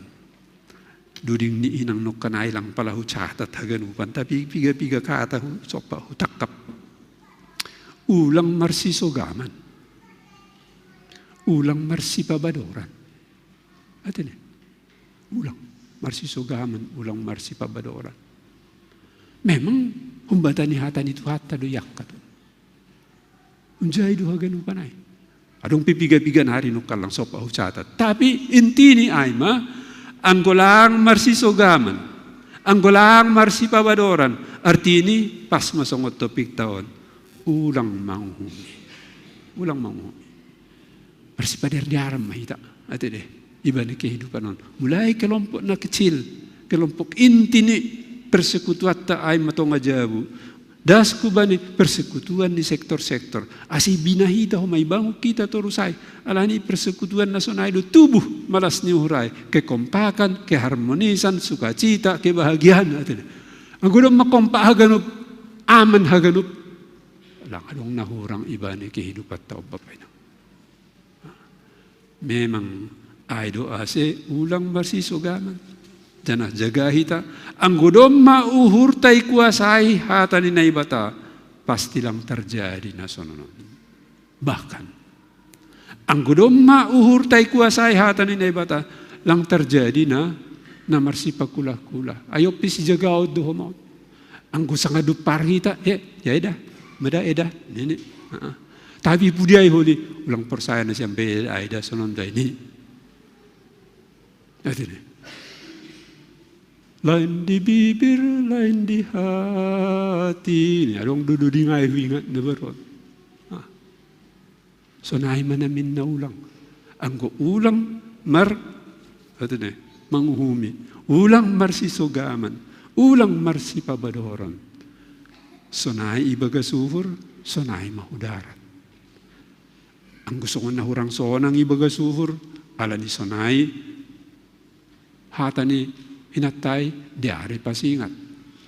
Duding ni inang nokkanay lang pala hucatat haganupan. Tapi piga-piga kata sopa hutakap. Ulang marsisogaman. Ulang marsipabadoran. Atin eh. Ulang. Marsisogaman, ulang marsipabadoran. Memang humbatan ni hatan itu hata doyak kato. Unjay do haganu panay. Adong pipiga-pigan hari nukal lang sopa hucatat. Tapi inti ni Aima, anggolang marsisogaman, anggolang marsipabadoran. Arti ini pas masongot topik taon, ulang manghumi. Ulang manghumi. Marsipaderdiaram mahita. Ate deh. Iba ni kehidupan non. Mulai kelompok na kecil, kelompok inti ni persekutuan ta ay matong ajabu. Das kubani persekutuan di sektor-sektor. Asi binahita humay bangu kita torusay. Alani persekutuan nasional itu tubuh malas ni huray. Kekompakan, keharmonisan, sukacita, kebahagiaan. Ang gudong makompa haganop, aman haganop. Lang adong nahurang iba ni kehidupan tao bapay na. Memang ay doa se ulang marsisogaman. Janah jaga hita. Ang gudom mauhur tay kuasai hata ni naibata. Pastilang terjadi na sononon. Bahkan. Ang gudom mauhur tay kuasai hata ni naibata. Lang terjadi na marsipakula-kula. Ayo pisi jaga o doho mo. Ang gusang adupar hita. Ya edah. Mada edah. Nini. Tapi budaya huli. Ulang persaya na siyang beda ay da sonon da ini. Lain di bibir, lain di hati. Ini adong dudu di ngay wingat na baron. So naay manamin na ulang. Anggo ulang manguhumi. Ulang marsisogaman. Ulang marsipabadoran. So naay ibaga suhur, so naay mahudaran. Ang gusto ko na hurang sonang ibaga suhur, ala ni sonay, hata ni hinatay, diari pasingat.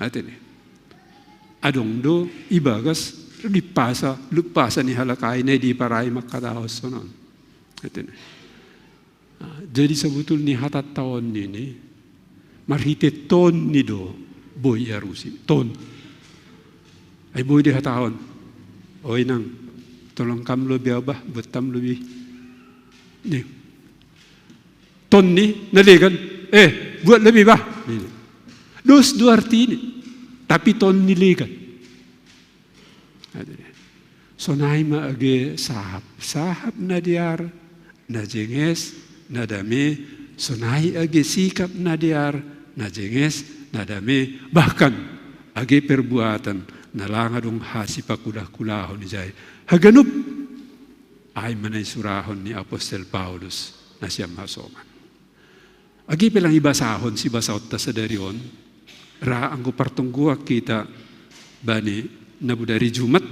Atin eh. Adong do, ibagas, lupasa ni halakay na di paray makatahos sonon. Atin eh. Jadi sebutul ni hatat taon nini, marhite ton ni do, boy yarusi, ton. Ay boy di hataon. Oy nang, tolong kam lo biabah, butam lebih. Nih. Ton ni, naligan. Buat lebih bah. Dos dua arti ini. Tapi ton niligan. So naima age sahab. Sahab na diar, na jenges, na dame. So nai age sikap na diar, na jenges, na dame. Bahkan age perbuatan na langadong hasipakulah-kulahon ni jay. Haganup ay manay surahon ni Apostol Paulus na siyam hasoman. Agi pelang ibasahon si basawat ta sa darion, ra ang partunggua kita bani nabu dari Jumat,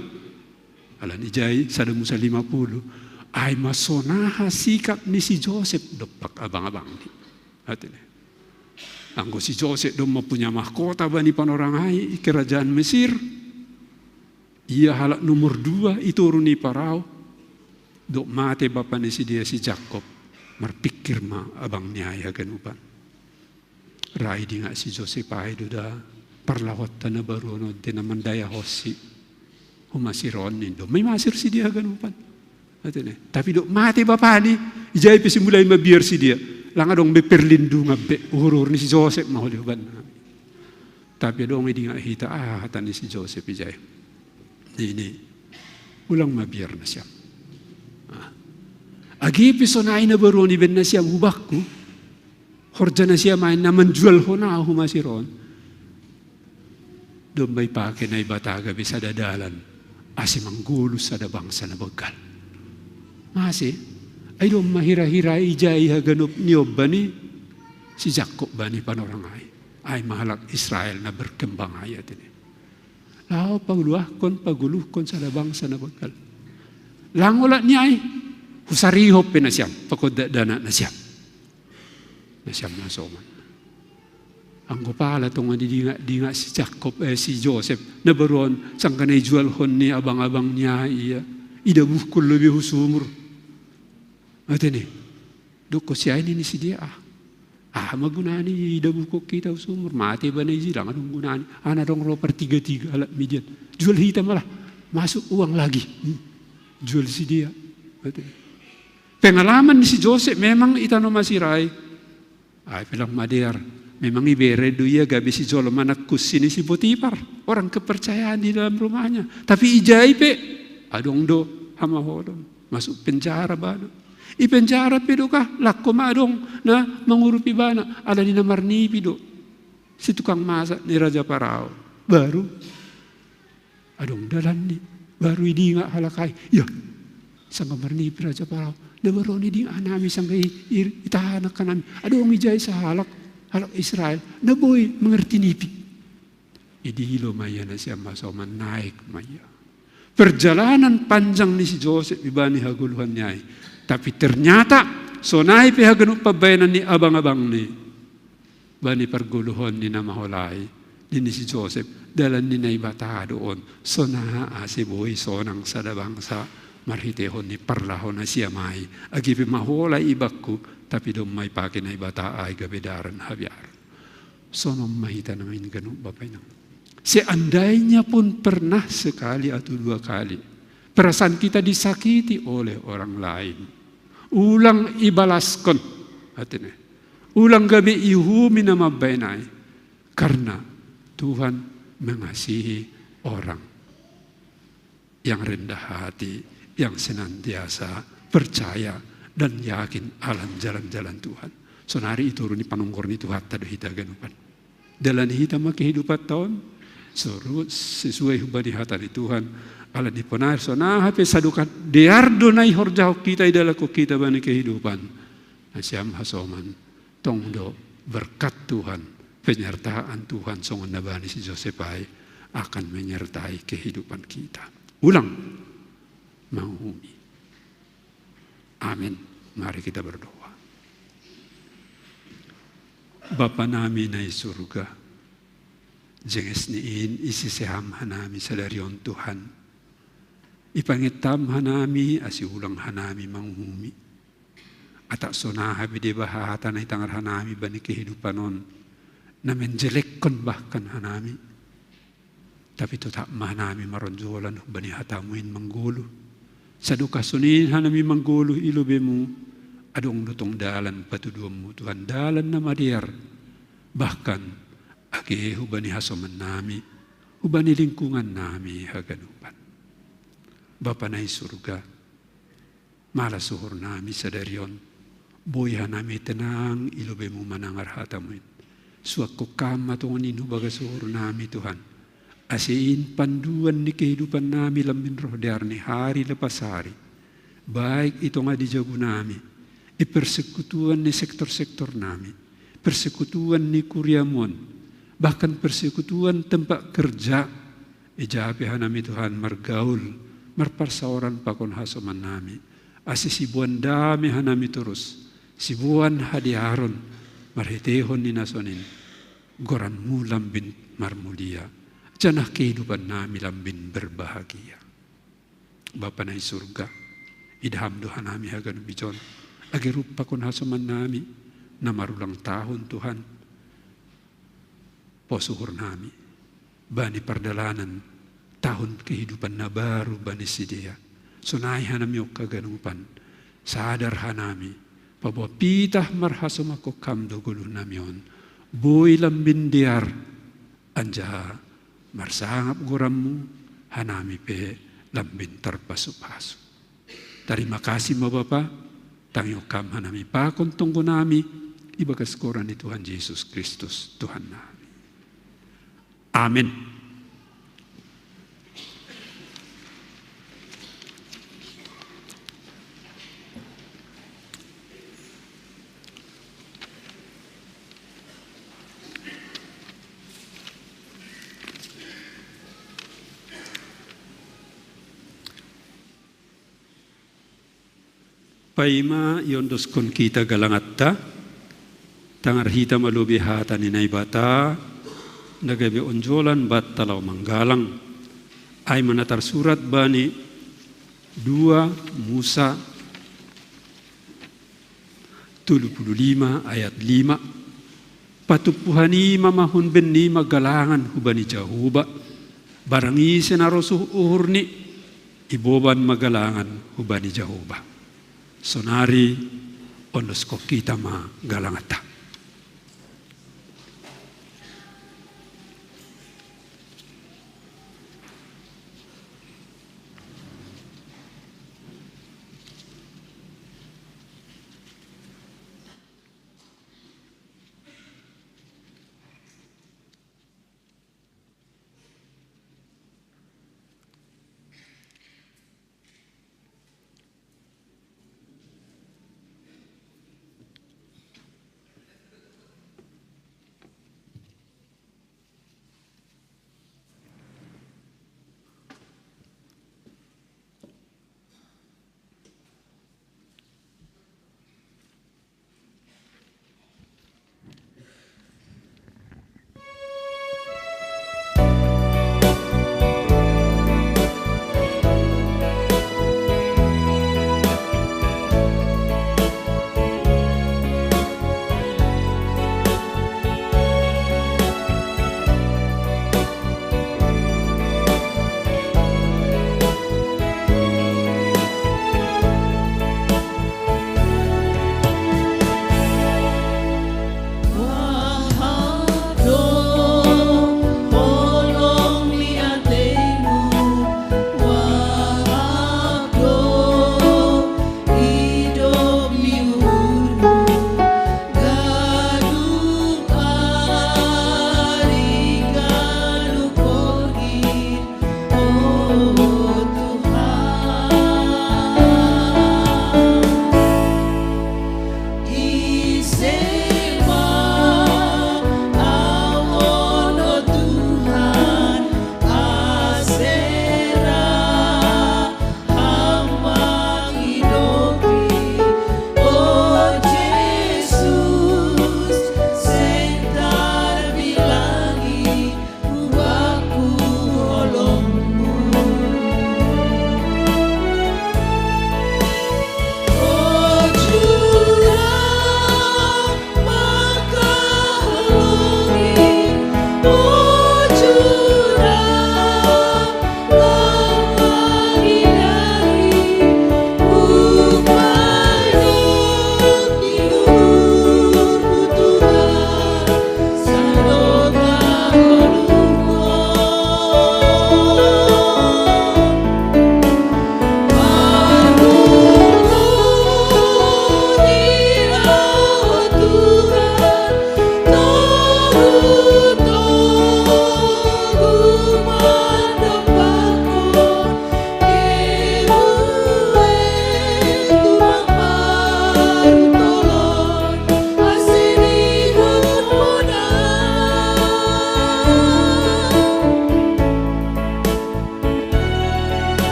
Alan ijay sada musa 50 ay masonaha sikap ni si Joseph doplak abang-abang ni. Atin. Anggo si Joseph dong mempunyai mahkota bani panorangai kerajaan Mesir. Ia halak nomor 2 ituruni Parao. Dok mate bapa ni si dia si Jacob. Marpikir ma abang niya ganupan. Rai di nga si Joseph ay duda parlawat na baru no tinamandaya hosi. Humasiron nindo. May masir si dia ganupan. Tapi dok mate bapa ni ijay pesimulay mabiar si dia. Langa dong beperlindungan be urur ni si Joseph mahuluban. Tapi dong hindi nga hita hatan ni si Joseph ijay. Ini ulang mabiar na siya. Agi pisonay na baru ni ben na siya mubakku. Horja na siya main na menjual hona humasiron. Dong may pake na ibataga bisa dadalan. Asi manggulo sa bangsa na bagal. Masih ay dong mahira-hira ijay haganop niyob ba ni si Jacob ba ni panorangay ay mahalak Israel na berkembang ayat ini. Lao paguluhkon sa bangsa na bagal. Langulat niya ay husarihop na siyam pakodadana na siyam. Na siyam na soman. Ang gopala itong di nga si Jacob si Joseph na baron sang kanay jual hon ni abang-abang niya iya idabuh ko lebih husumur. At ini, doko siya ini si dia magunani idabuh ko kita husumur mati ba na izilang anong gunani dong ro per 3-3 alat median jual hitam malah masuk uang lagi jual si dia. Pengalaman ni si Joseph memang itano masiray ay bilang mader memang ibere duya gabi si Jolo manakus sini si Potifar orang kepercayaan di dalam rumahnya tapi ijay pe adong do hamahodon masuk penjara bana ipenjara pedo kah lakko madong na mengurupi bana ada di namarni pido si tukang masak ni Raja Parao baru adong dalan ni baru idi nga halakay ya sang marni Raja Parao da baru ni di anami sang itahanak kanami adong ijay sa halak Israel na boy mengerti nipi idilo maya na siya masoman naik maya perjalanan panjang ni si Joseph ibani haguluhan niya tapi ternyata sonai pihaganuk pabayanan ni abang-abang ni bani perguluhan ni namahulay ni si Joseph dalan ni naibata doon sonaha si boy sonang sadabangsa marhitehon ni parlahon na siya may agipi mahulay ibakku tapi dong may pake naibata ay gabedaran habyar sonong mahita namin ganun bapay nang seandainya pun pernah sekali atau 2 kali perasaan kita disakiti oleh orang lain. Ulang ibalaskan. Artinya, ulang gabi ihumi na mabaynay. Karena Tuhan mengasihi orang yang rendah hati, yang senantiasa percaya dan yakin alam jalan-jalan Tuhan. Sonari iturun ni panunggor ni Tuhan tado hita ganupan. Dalam hita kehidupan tahun, sesuai hubani hata di Tuhan. Ala di ponar sona hape sadukan diardo nai horjau kita idalaku kita bani kehidupan. Nasyam hasoman tongdo berkat Tuhan penyertaan Tuhan songon nabani si Josepai akan menyertai kehidupan kita. Ulang menghuni. Amin. Mari kita berdoa. Bapa nami nai surga. Jenges niin isi seham hanami sadarion Tuhan. Ipangitam hanami asi ulang hanami manghumi. Atak sonaha bide bahata na itangar hanami bani kehidupan on. Na menjelekkan bahkan hanami. Tapi tetap hanami maronjolan bani hatamuin manggulu. Saduka sunin hanami manggulu ilubemu. Adong lutong dalan patuduamu Tuhan dalan na madiar. Bahkan agi hubani hasoman nami. Hubani lingkungan nami haganupan. Bapa nai surga, malah suhur nami sadarion, boyha nami tenang ilobemu manangar hatamuin. Suakku kama tunganin hubaga suhur nami Tuhan. Asiin panduan ni kehidupan nami lamin roh darni hari lepas hari. Baik itu nga di jago nami, persekutuan ni sektor-sektor nami, persekutuan ni kuriamon, bahkan persekutuan tempat kerja. Ijabi hanami Tuhan margaul marparsaoran pakon hasuman nami. Asi sibuan dami hanami terus. Sibuan hadiaron marhetehon ni nasonin. Goran mu lambin marmulia. Janah kehidupan nami lambin berbahagia. Bapa na surga. Idham doha nami hagan bijon. Agerup pakon hasuman nami. Na marulang tahun Tuhan. Posuhur nami. Bani perdalanan tahun kehidupan na baru bani sidia. Sunai hanami ok kaganupan. Sadar hanami. Pabwa pitah marhasum ako kamdo guluh namion. Boy lambin diar. Anja marsangap gorammu. Hanami pe lambin terpasu-pasu. Terima kasih ma Bapa. Tangyokam hanami pakon tunggu nami. Ibagas koran ni Tuhan Yesus Kristus Tuhan nami. Amin. Paima yondos kon kita galangatta, tangar hita malubi hata ni naibata, nagabi onjolan bat talaw manggalang, ay manatar surat bani 2 Musa 75 ayat 5, patupuhani mamahun benni magalangan hubani jahuba, barangi senarosuh uhurni, iboban magalangan hubani jahuba. Sonari ondos ko kita ma galangata.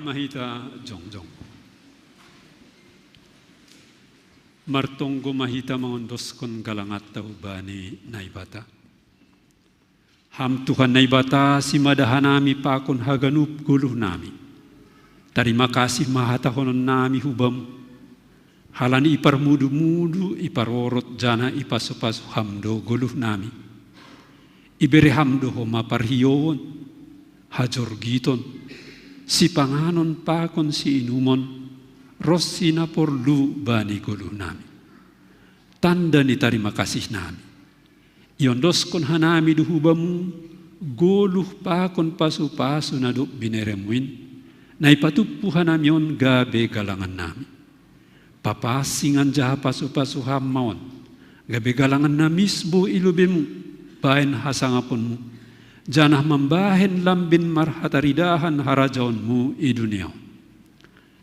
mahita jongjong. Martonggo mahita mangondoskon galangat taubani naibata. Ham Tuhan naibata si madahanami pakon haganup guluh nami. Terima kasih mahatahonon nami hubam. Halani ipar mudu-mudu ipar worot jana ipasu-pasu hamdo guluh nami. Ibere hamdo homa parhiyon. Hajor giton. Si panganon pakon si inumon. Rossina porlu bani guluh nami. Tanda ni terima kasih nami. Yondoskon hanami duhubamu goluh pakon pasu-pasu naduk bineremuin na ipatupu hanamion gabe galangan nami. Papasingan jaha pasu-pasu hamaon gabe galangan namisbu ilubemu bain hasangapunmu janah membahen lambin marhataridahan harajaonmu i dunia.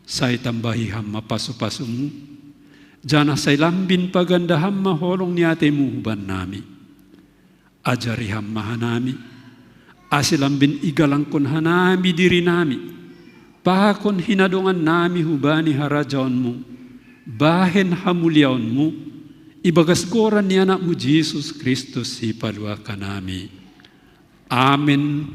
Say tambahi hamma pasu-pasumu janah say lambin paganda hamma holong niatemu huban nami. Ajari hamma hanami, asilambin igalangkon hanami diri nami, pakon hinadongan nami hubani harajaonmu, bahen hamuliaonmu, ibagas goran ni anakmu Jesus Kristus si palwa kanami. Amen.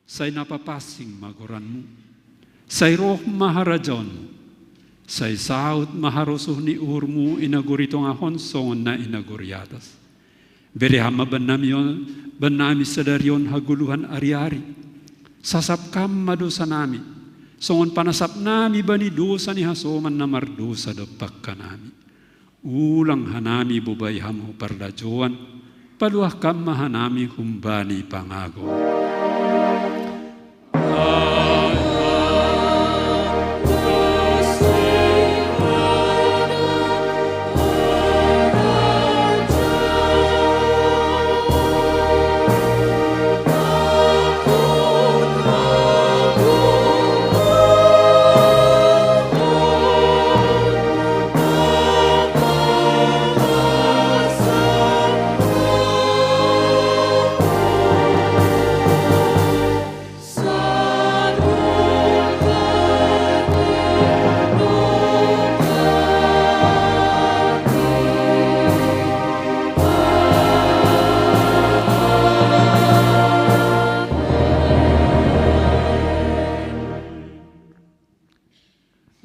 Say napapasing magoranmu, say roh maharajaonmu, say saut maharusuh ni urmu inaguritong ahon songon na inaguriatas. Berehama benami sadarion haguluhan ari-ari, sasap kam madosa nami, songon panasap nami bani dosa ni hasoman na mardosa depak kanami. Ulang hanami bubay hamu pardajoan, paluah kam mahanami humbani pangago.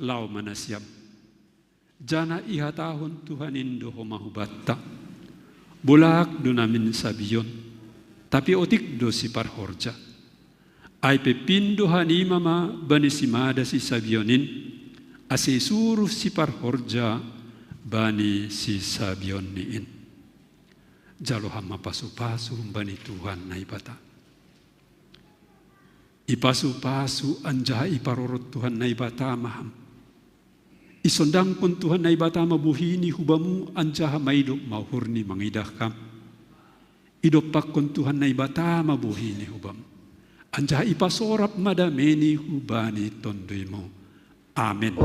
Lau manasiam jana ihatahon Tuhan indo homahubatta bulak dunamin sabiyon tapi otik do si parhorja ay pepindo hanimama bani simada si sabionin ase suruh si parhorja bani si sabion niin jalo hama pasu-pasu bani Tuhan na ibata ipasu-pasu anjaha iparorot Tuhan na ibata maham isondang pun Tuhan na ibata mabuhini hubamu anjaha maidop mauhurni mangidah kam. Idopak kun Tuhan na ibata mabuhini hubamu. Anjaha ipasorap madameni hubani tondoy mo. Amen.